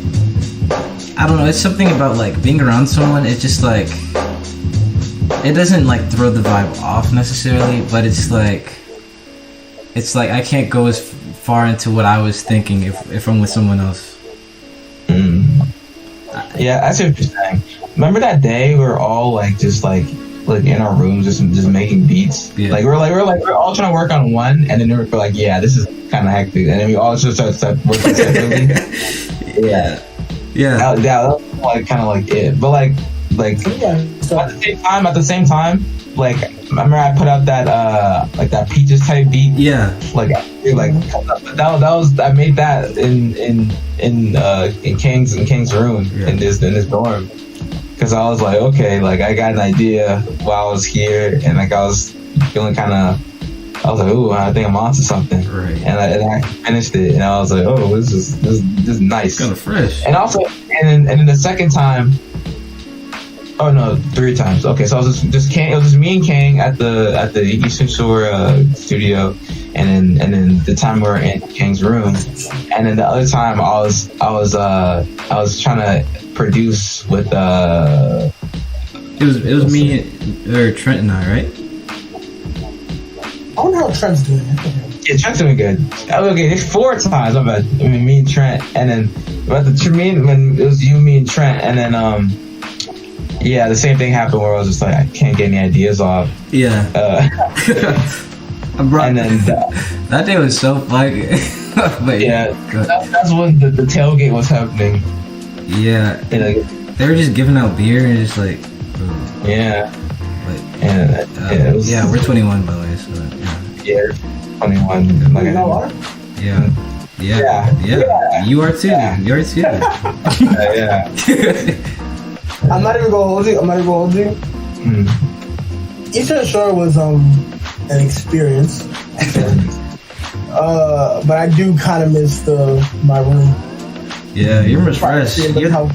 I don't know. It's something about like being around someone. It's just like it doesn't like throw the vibe off necessarily, but it's like I can't go as far into what I was thinking if I'm with someone else. Yeah, that's what you're saying. Remember that day we were all like just like in our rooms just making beats. Yeah. Like we're all trying to work on one, and then we're like, yeah, this is kind of hectic, and then we all just start working separately. Yeah. That was like kind of like it, but like at the same time, like remember I put out that like that Peaches type beat. Yeah. Like that was I made that in King's room in this dorm, because I was like, okay, like I got an idea while I was here, and like I was feeling kind of, I was like, ooh, I think I'm onto something. Right. And I finished it, and I was like, oh, this is nice. Kind of fresh. And also, and then the second time, oh no, 3 times. Okay, so it was just Kang. It was just me and Kang at the Eastern Shore studio, and then the time we were in Kang's room, and then the other time I was trying to produce with It was me or Trent and I, right? I wonder how Trent's doing. Yeah, Trent's doing good. Okay, there's 4 times. My bad. I mean, me and Trent, and then when it was you, me, and Trent, and then yeah, the same thing happened where I was just like, I can't get any ideas off. Yeah. And then that day was so funny. But yeah, that's when the tailgate was happening. Yeah. And, they were just giving out beer and just like. Yeah. But, And it was, yeah, we're 21 by the way, so yeah, 21. Like, yeah. You are too. Yeah. You are too. Yeah. I'm not even gonna hold you. Eastern Shore was an experience. But I do kind of miss my room. Yeah, your room was fresh. How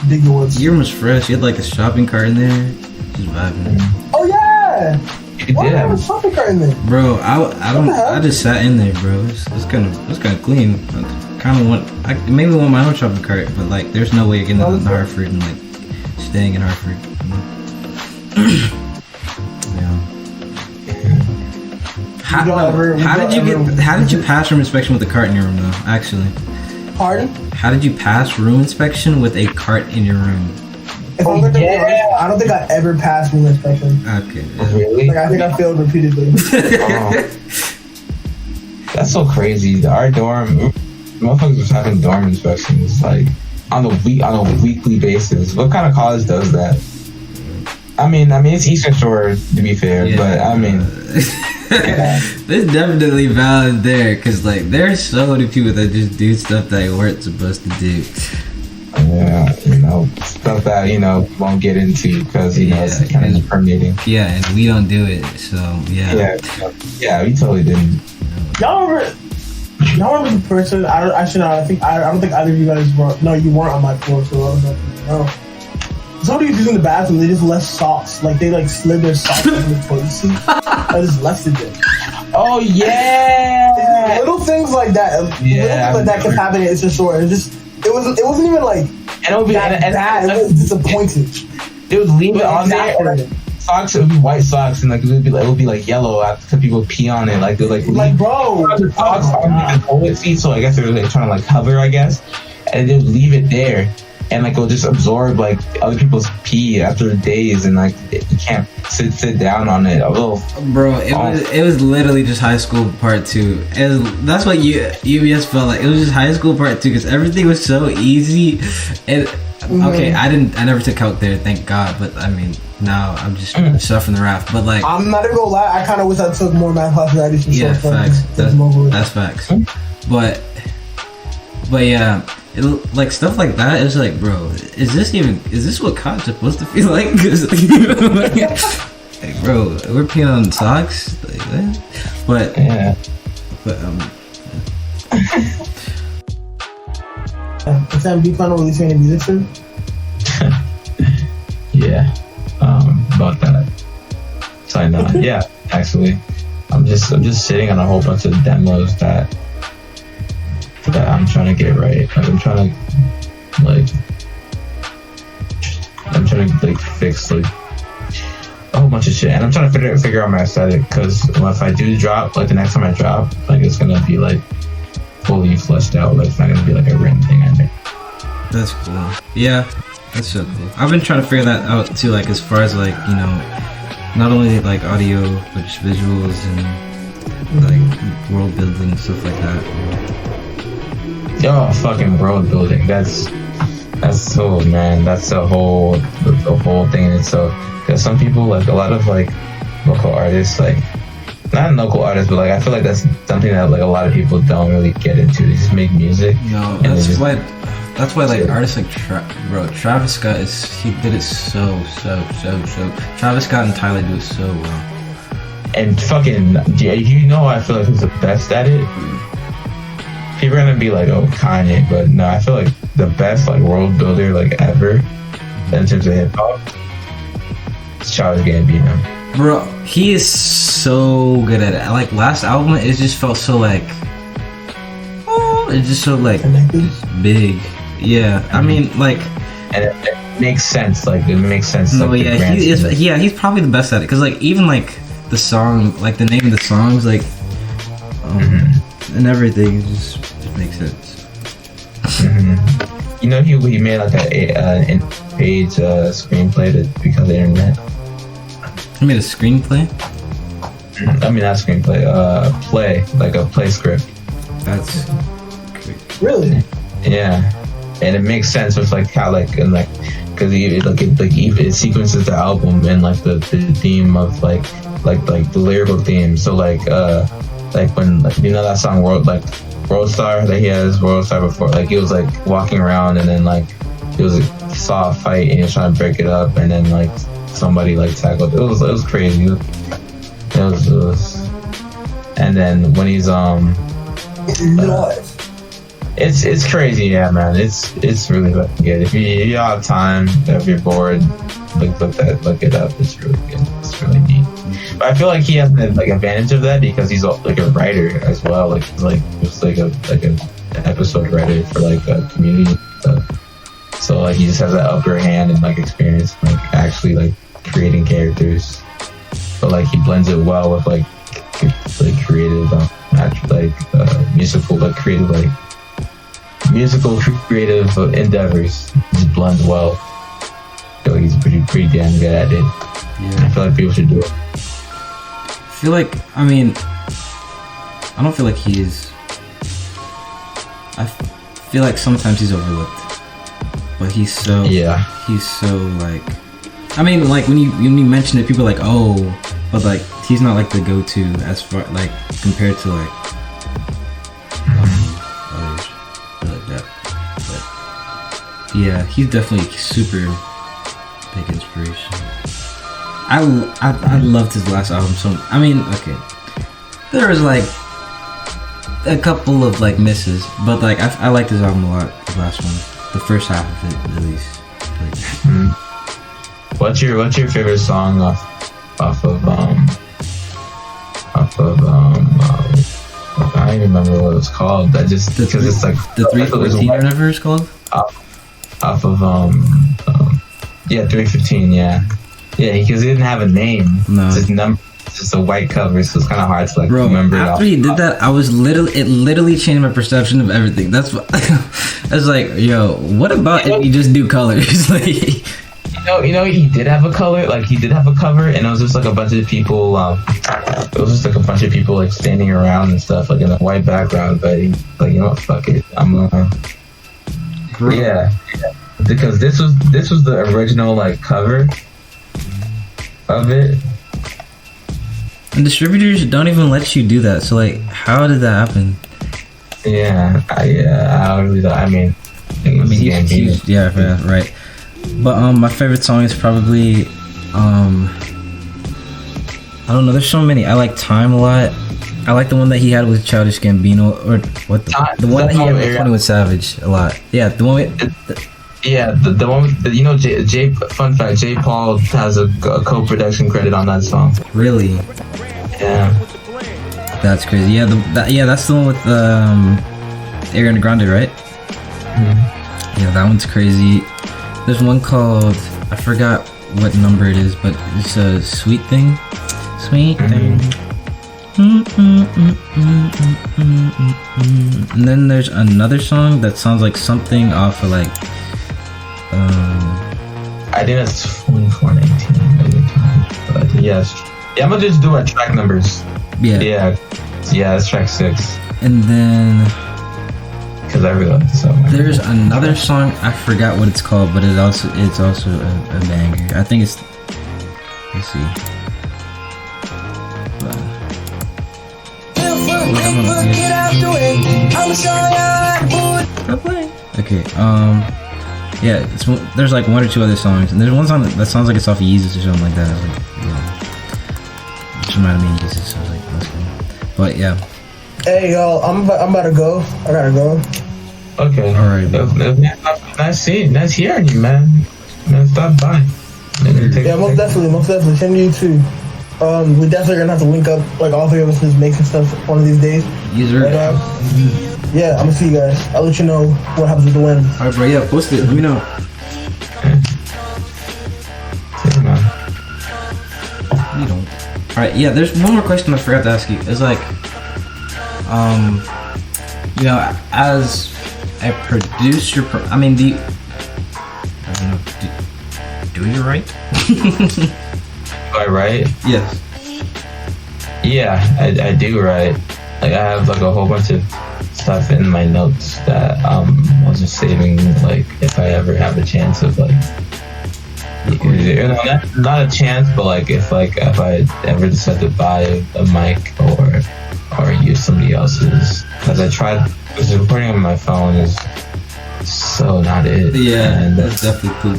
big it was. Your room was fresh. You had like a shopping cart in there, just vibing. Oh yeah. Why did I have a shopping cart in there? Bro, I just sat in there, bro. It's kind of clean. I kind of want. I maybe want my own shopping cart, but like, there's no way you're getting into Hartford and like staying in Hartford. Yeah. How did you pass room inspection with a cart in your room though? Actually. Pardon? How did you pass room inspection with a cart in your room? If I'm gonna be honest, I don't think I ever passed room inspection. Okay. Really? Like I think I failed repeatedly. That's so crazy. Our dorm, motherfuckers was having dorm inspections like on a weekly basis. What kind of college does that? I mean, it's Eastern Shore to be fair, yeah. But I mean, yeah. There's definitely valid there, cause like there's so many people that just do stuff that they weren't supposed to do. Yeah, stuff that won't get into because it's kind of permeating. Yeah, and we don't do it, so yeah. Yeah, we totally didn't. Y'all remember the person? I don't think either of you guys were. No, you weren't on my floor, so I don't know. No. Somebody was using the bathroom. They just left socks. Like they slid their socks in the toilet seat. I just left it there. Oh yeah, little things like that. Yeah, little things like that can happen. It's just short. It wasn't even like and it would be bad. It was disappointing. They would leave it on there. Socks, it would be white socks, and like it would be like yellow after people pee on it. Like they bro, the socks on the toilet seat. So I guess they were like trying to like hover, I guess, and they would leave it there. And like it'll just absorb like other people's pee after days, and like you can't sit down on it. Bro, it was literally just high school part 2. That's what UBS felt like. It was just high school part 2 because everything was so easy. And okay, I never took calc there, thank God. But I mean, now I'm just suffering the wrath. But like, I'm not even gonna lie, I kind of wish I took more math classes. I just yeah, facts. That's facts. But yeah. Like stuff like that is like, bro, is this what college is supposed to feel like? Cause, like, bro, we're peeing on socks, like that. But yeah. Sam, do you plan on releasing any music soon? Yeah, about that. So I know. Yeah, actually, I'm just sitting on a whole bunch of demos that I'm trying to get right. Like, I'm trying to fix like a whole bunch of shit, and I'm trying to figure out my aesthetic, because if I do drop, like the next time I drop, like it's gonna be like fully fleshed out. Like it's not gonna be like a written thing in there. That's cool. Yeah, that's so cool. I've been trying to figure that out too, like as far as like, you know, not only like audio but just visuals and like world building and stuff like that. Yo, fucking world building. That's so, man. That's the whole thing in itself. Because some people, like a lot of like local artists, like not local artists, but like I feel like that's something that like a lot of people don't really get into. They just make music. No, that's why like artists like Travis Scott he did it so. Travis Scott and Tyler do it so well. And fucking, you know, I feel like who's the best at it? People are gonna be like, oh, Kanye, but no, I feel like the best like world builder like ever in terms of hip hop is Childish Gambino. Bro, he is so good at it. Like last album, it just felt so like, oh, it's just so like just big. Yeah, I mean like, and it makes sense. Like it makes sense. No, like, yeah, he is. Yeah, he's probably the best at it. Cause like even like the song, like the name of the songs, like and everything, it just makes sense. You know, he made like a page screenplay because of the internet. He made a screenplay. I mean, not screenplay. Play, like a play script. That's Really? Yeah, and it makes sense with like how like and like because it sequences the album and like the theme of like the lyrical theme. So like when like, you know that song World Star that he has World Star before, like he was like walking around and then like he was like, saw a fight and he was trying to break it up and then like somebody like tackled it. It was crazy. It was and then when he's it's crazy, yeah, man. It's really fucking good. If you have time, if you're bored, look it up. It's really good. It's really neat. But I feel like he has the like advantage of that because he's like a writer as well. Like just like an episode writer for like a community stuff. So like he just has that upper hand and like experience like actually like creating characters. But like he blends it well with like creative musical creative endeavors. Just blends well. I feel like he's pretty damn good at it. Yeah. I feel like people should do it. I feel like, I mean, I don't feel like he is. I feel like sometimes he's overlooked, but he's so like. I mean, like when you mention it, people are like, oh, but like he's not like the go-to as far like compared to like others like that. But yeah, he's definitely super big inspiration. I loved his last album so. I mean, okay, there was like a couple of like misses, but like I liked his album a lot. The last one, the first half of it at least. Like, What's your favorite song off of I don't even remember what it's called. I just because it's like the 315 or whatever it's called. Off of 315, yeah, because he didn't have a name. No, it's just number. It's just a white cover, so it's kind of hard to like remember. After he did that, I was literally changed my perception of everything. That's what I was like, yo, what about if you just do colors? Like, you know, he did have a color. Like he did have a cover, and it was just like a bunch of people. It was just like a bunch of people like standing around and stuff, like in a white background. But he, like, you know what, fuck it, yeah, because this was the original like cover of it. And distributors don't even let you do that. So like, how did that happen? I don't really know. I mean, he's yeah, right. But my favorite song is probably I don't know. There's so many. I like Time a lot. I like the one that he had with Childish Gambino, or what the one that he had with 21 Savage a lot. Yeah, the one with. The one with, you know, fun fact, J. Paul has a co-production credit on that song. Really? Yeah. That's crazy. Yeah, that's the one with Ariana Grande, right? Mm-hmm. Yeah, that one's crazy. There's one called, I forgot what number it is, but it's a Sweet Thing. And then there's another song that sounds like something off of like I think that's 2419. But yes. Yeah, I'm gonna just do my track numbers. Yeah, that's track 6. And then because I really like the song. There's another song, I forgot what it's called, but it's also a banger. I think it's, let's see. Okay, yeah, there's like 1 or 2 other songs, and there's one song that sounds like it's off of Yeezus or something like that. I was like, yeah. It reminded me of Yeezus, so I was like, that's cool. But yeah. Hey y'all, I'm about to go. I gotta go. Okay. Alright. Nice hearing you, man. Stop by. Yeah, most definitely. Same to you too. We definitely gonna have to link up, like all 3 of us, just make some stuff one of these days. User. Yeah, I'm gonna see you guys. I'll let you know what happens with the win. Alright, bro. Yeah, post it. Let me know. You don't. Alright, yeah. There's one more question I forgot to ask you. It's like, you know, as a producer, do you write? Do I write? Yes. Yeah, I do write. Like I have like a whole bunch of stuff in my notes that I was just saving, like if I ever have a chance of like, you know, not a chance, but like if I ever decide to buy a mic or use somebody else's, because I tried, because recording on my phone is so not it. Yeah, and that's definitely cool.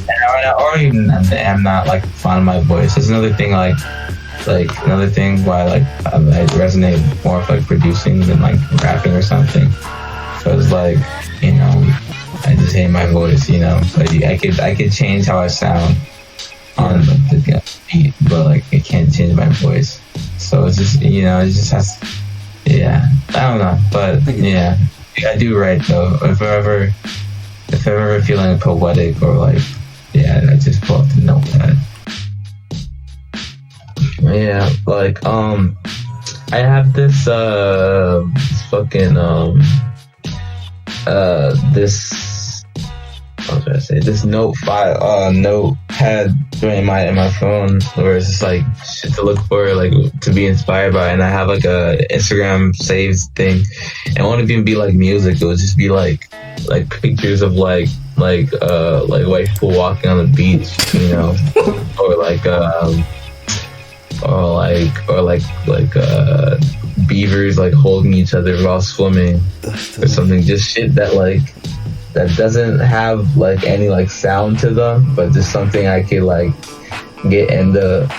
Or even I'm not like fond of my voice. That's another thing. Like another thing why like I resonate more with like producing than like rapping or something. Because like, you know, I just hate my voice. You know, but I could change how I sound on the beat, but like I can't change my voice. So it's just, you know, it just has. Yeah, I don't know, but yeah, I do write though. If I'm ever feeling poetic or like, yeah, I just pull up the notepad. Yeah, like I have this fucking this, what was I say? This notepad in my phone where it's just like shit to look for, like to be inspired by, and I have like a Instagram saves thing. It won't even be like music. It would just be like pictures of like white people walking on the beach, you know, or beavers like holding each other while swimming or something. Just shit that like that doesn't have like any like sound to them, but just something I could like get in the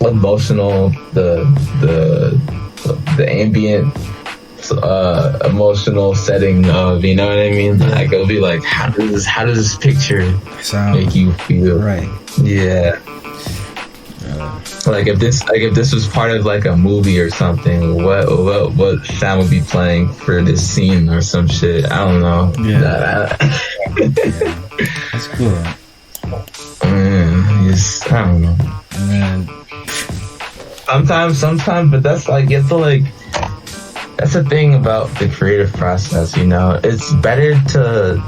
emotional, the ambient emotional setting of, you know what I mean? Like it'll be like, how does this picture make you feel? Right. Yeah. Like if this was part of like a movie or something, what sound would be playing for this scene or some shit? I don't know. Yeah. That's cool. I don't know. Man. Sometimes, but that's like, you have to like. That's the thing about the creative process, you know. It's better to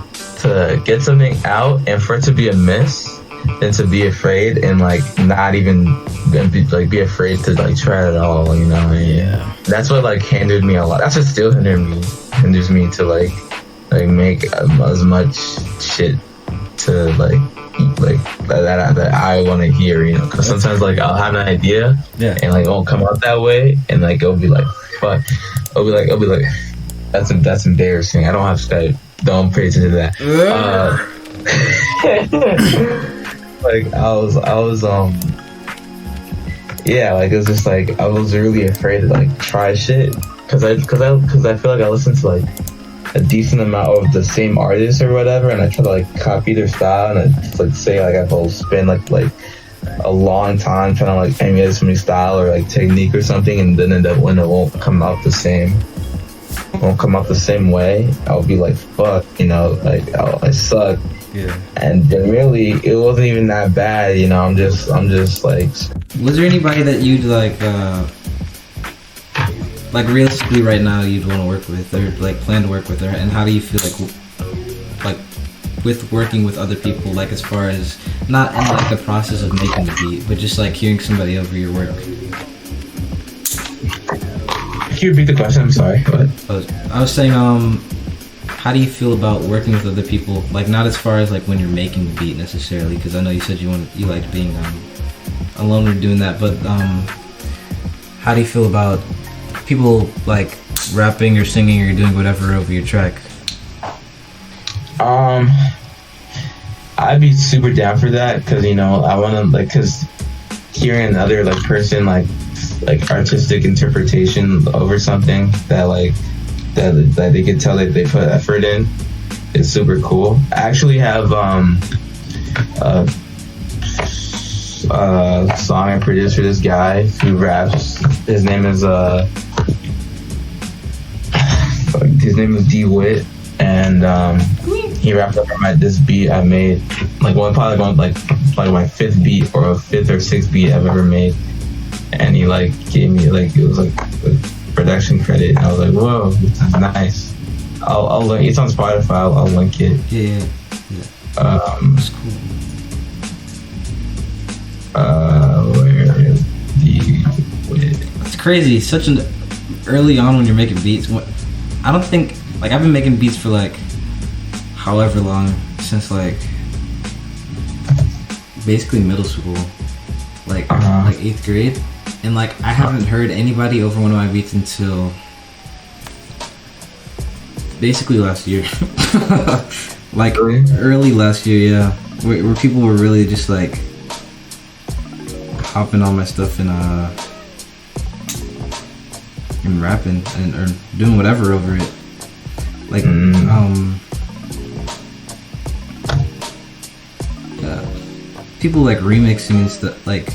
get something out and for it to be a miss than to be afraid and like not even be afraid to like try it at all, you know. Yeah. That's what like hindered me a lot. That's what still hinders me to like make as much shit to like that I want to hear, you know. Because sometimes like I'll have an idea, and like it won't come out that way, and like it'll be like fuck. I'll be like, that's embarrassing. I don't have to. Don't pay attention to that. Like I was yeah, like it was just like I was really afraid to like try shit because I feel like I listen to like a decent amount of the same artists or whatever, and I try to like copy their style, and I just like say like I will spend like a long time trying to like emulate some new style or like technique or something, and then when it won't come out the same way, I'll be like, fuck, you know, like I suck. Yeah. And then really it wasn't even that bad, you know. I'm just like, was there anybody that you'd like like realistically right now you'd want to work with or like plan to work with her, and how do you feel like with working with other people, like as far as not in like the process of making the beat, but just like hearing somebody over your work? Can you repeat the question? I'm sorry. What? I was saying, how do you feel about working with other people? Like not as far as like when you're making the beat necessarily, because I know you said you liked being alone or doing that, but how do you feel about people like rapping or singing or doing whatever over your track? I'd be super down for that, because I want to like, because hearing another like person like artistic interpretation over something that like that they could tell that they put effort in is super cool. I actually have a song I produced for this guy who raps. His name is D-Wit, and he rapped over this beat I made, like probably my fifth beat or fifth or sixth beat I've ever made, and he like gave me like, it was like a production credit, and I was like, whoa, this is nice. I'll link, it's on Spotify. I'll link it. Yeah. That's cool. Where is D-Wit? It's crazy. Such an early on when you're making beats. I don't think like I've been making beats for like however long, since like basically middle school, like 8th grade, and like I haven't heard anybody over one of my beats until basically last year. Like early last year, yeah, where people were really just like hopping on my stuff and rapping or doing whatever over it, like people like remixing and stuff, like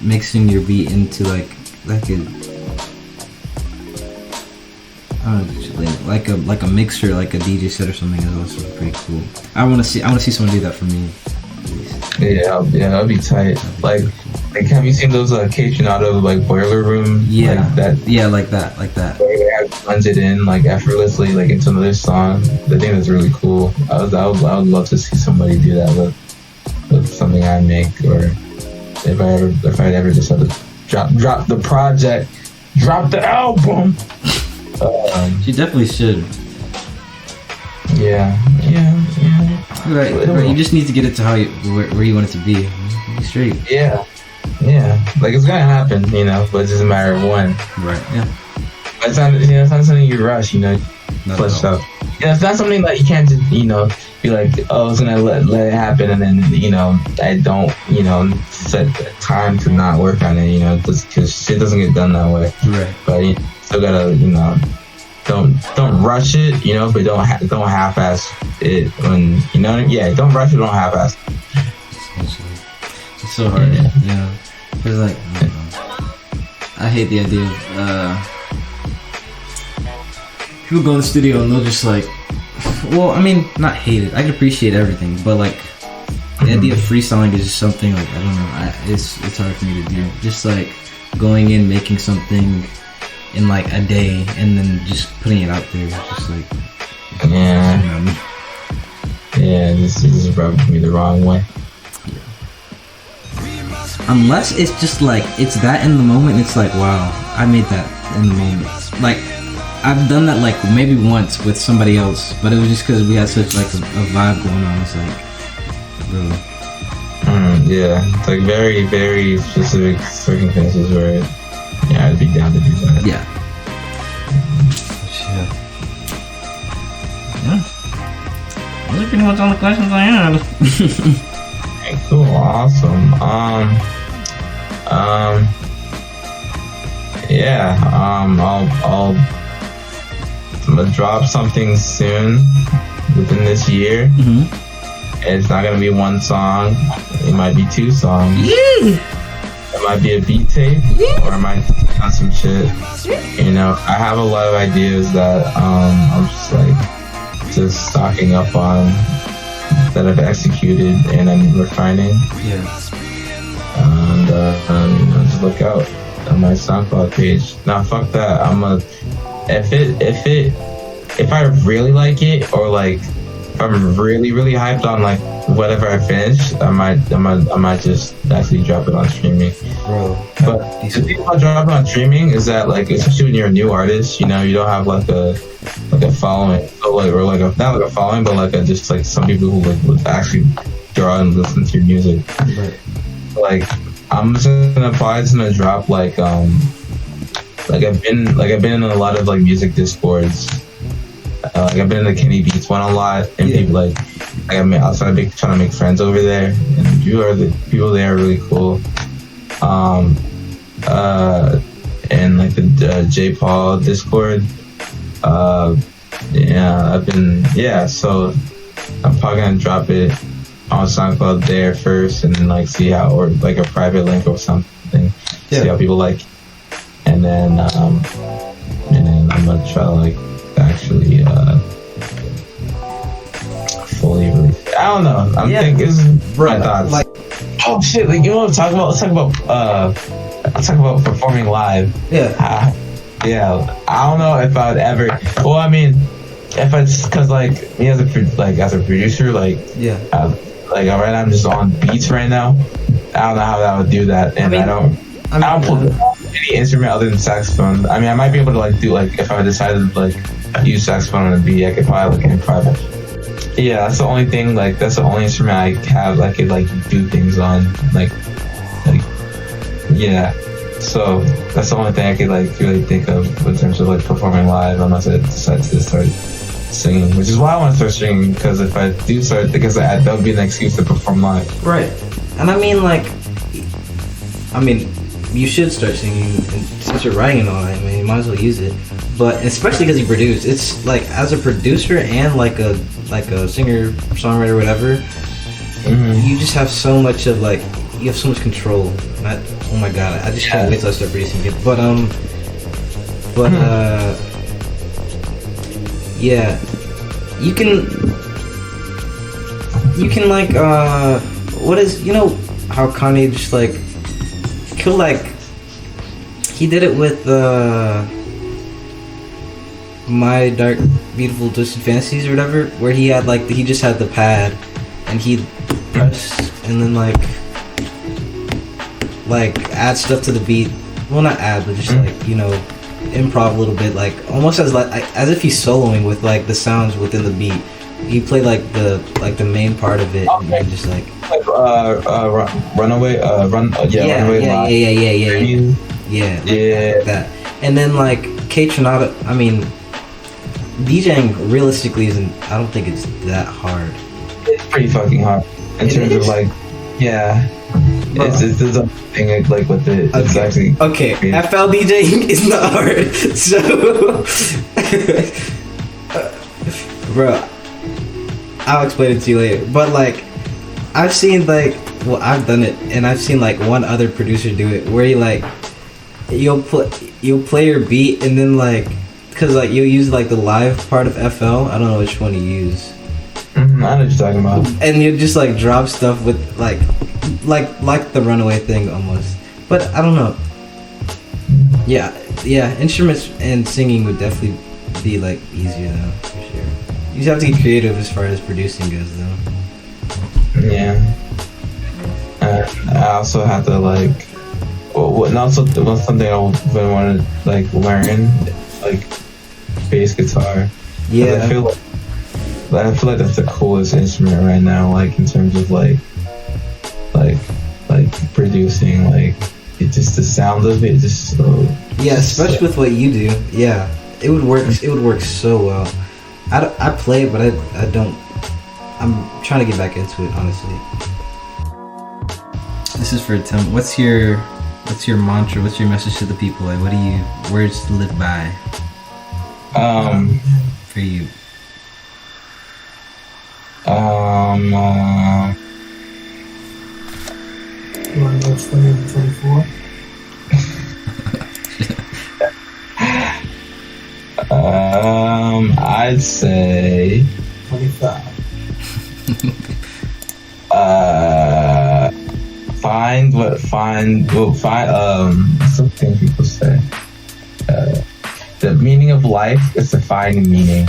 mixing your beat into like a like a mixer, like a DJ set or something, is also pretty cool. I want to see someone do that for me. Yeah, that'd be tight. Like have you seen those K-Tronado like boiler room? Yeah, like that. Yeah, like that. Where they have blends it in like effortlessly, like into another song. I think that's really cool. I would love to see somebody do that with something I make, or if I ever decide to drop the project, drop the album. She definitely should. Yeah. Right. You just need to get it to where you want it to be. Be straight. Yeah. Like it's gonna happen, but it doesn't matter when. Right. Yeah. It's not something you rush, Flesh up. It's not something that you can't just, be like, oh, I was gonna let it happen, and then, I don't, set time to not work on it, just because shit doesn't get done that way. Right. But you still gotta, don't rush it, but don't half-ass it when, don't rush it, don't half-ass it. It's so hard. Yeah. Cause like, I hate the idea of people go in the studio and they'll just like, well, I mean, not hate it. I can appreciate everything, but like the idea of freestyling is just something like, I don't know. It's hard for me to do. Just like going in, making something in like a day, and then just putting it out there. Just like, this is rubbing me the wrong way. Unless it's just like, it's that in the moment, it's like, wow, I made that in the moment. Like, I've done that like maybe once with somebody else, but it was just because we had such like a vibe going on. It's like, bro. It's like very, very specific circumstances where, I'd be down to do that. Yeah. Those are pretty much all the questions I had. Okay, cool, awesome. I'm gonna drop something soon within this year. It's not gonna be one song. It might be 2 songs. It might be a beat tape, or I might on some shit. I have a lot of ideas that I'm just stocking up on, that I've executed and I'm refining. Yeah. And just look out. my SoundCloud page. Nah, fuck that. If I really like it, or like if I'm really hyped on like whatever I finish, I might just actually drop it on streaming. Bro, but the thing about dropping on streaming is that, like, especially when you're a new artist, you know, you don't have like a following, or like not like a following, but like just like some people who would actually draw and listen to your music. Right. Like, I'm just gonna drop like I've been in a lot of like music discords. Like, I've been in the Kenny Beats one a lot, and people like I was trying to make friends over there, and people there are really cool. And like the J Paul Discord. So I'm probably gonna drop it on SoundCloud there first, and then like see how, or like a private link or something, see how people like it. And then I'm gonna try to like actually fully release it. I don't know. I'm thinking my thoughts. Like, oh shit, like, you know what I'm talking about? Let's talk about performing live. I don't know if I would ever. Well, I mean, if it's because like me as a producer, like right now I'm just on beats right now. I don't know how that would do that, and I don't play any instrument other than saxophone. I mean, I might be able to like do, like, if I decided to like use saxophone on a beat, I could probably like improv it. Yeah, that's the only thing. Like, that's the only instrument I have I could like do things on. Like yeah. So that's the only thing I could like really think of in terms of like performing live, unless I decide to start singing, which is why I want to start singing, because if I do start, because that would be an excuse to perform live. Right. And I mean, you should start singing, and since you're writing and all that, I mean, you might as well use it. But especially because you produce, it's like, as a producer and like a singer, songwriter, whatever, you just have so much of like, you have so much control. Oh my god, I just can't wait till I start producing it. But yeah, you can like what is, you know how Kanye just like killed, like, he did it with My Dark Beautiful Twisted Fantasies or whatever, where he had like he just had the pad and he press and then like add stuff to the beat. Well, not add, but just like, you know, improv a little bit, like almost as if he's soloing with like the sounds within the beat. He played like the main part of it, and just like Runaway, Runaway. Yeah, like that. And then like K Tronado, I mean, DJing realistically isn't, I don't think it's that hard. It's pretty fucking hard in terms of like, it's a thing like with it. It's actually FL DJing is not hard. So, bro, I'll explain it to you later. But like, I've seen like, well, I've done it, and I've seen like one other producer do it, where you'll play your beat, and then like, cause like you'll use like the live part of FL. I don't know which one you use. I know what you're talking about. And you just like drop stuff with like the Runaway thing almost. But I don't know. Yeah, instruments and singing would definitely be like easier though, for sure. You just have to get creative as far as producing goes though. Yeah. I also have to like, something I want to like learn, like bass guitar. Yeah. I feel like that's the coolest instrument right now, like in terms of like producing, like it just, the sound of it just so, especially with what you do. Yeah, it would work so well. I play it, but I don't. I'm trying to get back into it, honestly. This is for Atem. What's your mantra? What's your message to the people? Like, what do you, words to live by? For you. You want to go 20 to 24? I'd say 25. something people say. The meaning of life is to find meaning.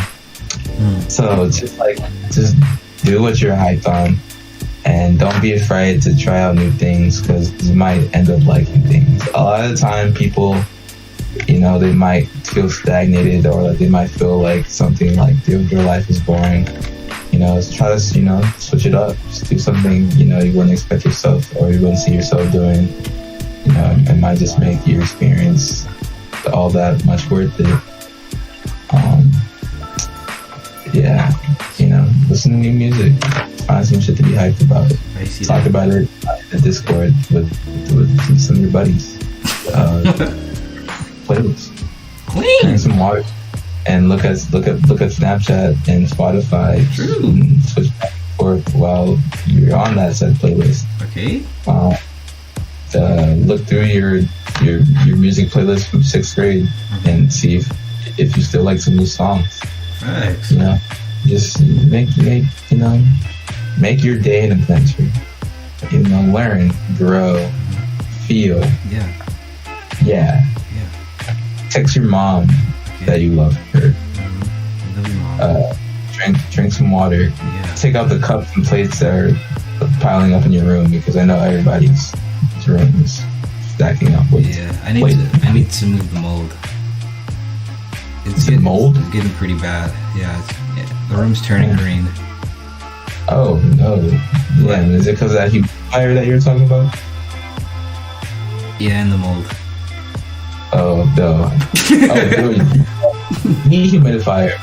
So just do what you're hyped on, and don't be afraid to try out new things, because you might end up liking things. A lot of the time, people, you know, they might feel stagnated, or like they might feel like something like their life is boring. You know, try to, you know, switch it up. Just do something, you know, you wouldn't expect yourself, or you wouldn't see yourself doing. You know, it might just make your experience all that much worth it. Yeah, you know, listen to new music, find some shit to be hyped about. Talk about it in the Discord with some of your buddies. Playlist. Drink some water, and look at Snapchat and Spotify. True. And switch back and forth while you're on that said playlist. Okay. Look through your music playlist from 6th grade and see if you still like some new songs. Right. You know, just make your day an adventure. You know, learn, grow, feel. Yeah. Text your mom that you love her. Drink some water. Take out the cups and plates that are piling up in your room, because I know everybody's room is stacking up with. I need to move the mold. It's getting pretty bad. The room's turning green. Oh no! Yeah, is it because of that humidifier that you're talking about? Yeah, and the mold. Oh no! Dehumidifier.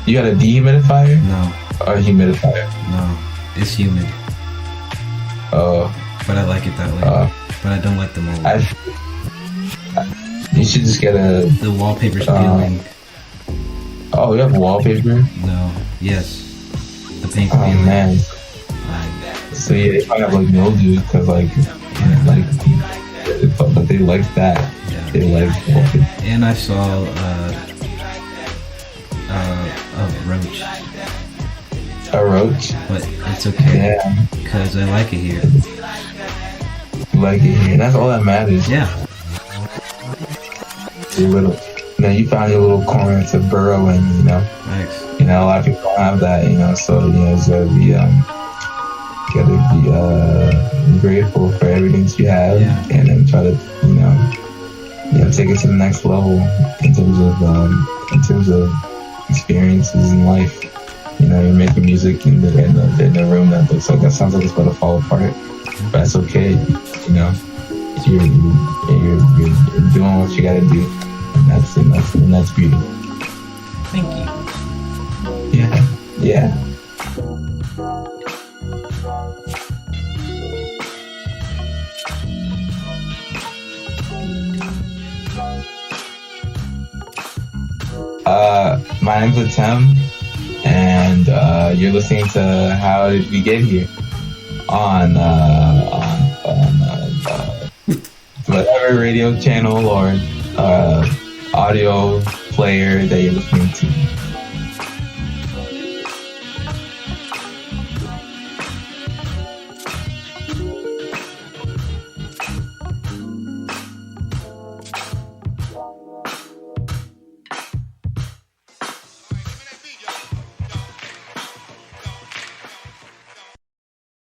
You got a dehumidifier? No. Or a humidifier? No, it's humid. Oh. But I like it that way. But I don't like the mold. You should just get the wallpaper's peeling. Oh, you have wallpaper? No. Yes. The paint's peeling. Oh man. So yeah, they probably have like mildew, because but they like that. Yeah. They like wallpaper. And I saw a roach. A roach? But it's okay. Yeah. Because I like it here. You like it here. That's all that matters. Yeah. Now you found your little corner to burrow in, you know. Nice. You know, a lot of people don't have that, you know, so you know, gotta be grateful for everything you have, and then try to, you know, take it to the next level in terms of experiences in life. You know, you're making music in the room that looks like, that sounds like it's about to fall apart, but that's okay. You know, you're doing what you gotta do, and that's beauty. Thank you. Yeah. My name's Atem, and you're listening to How Did We Get Here on whatever radio channel or audio player that you're listening to.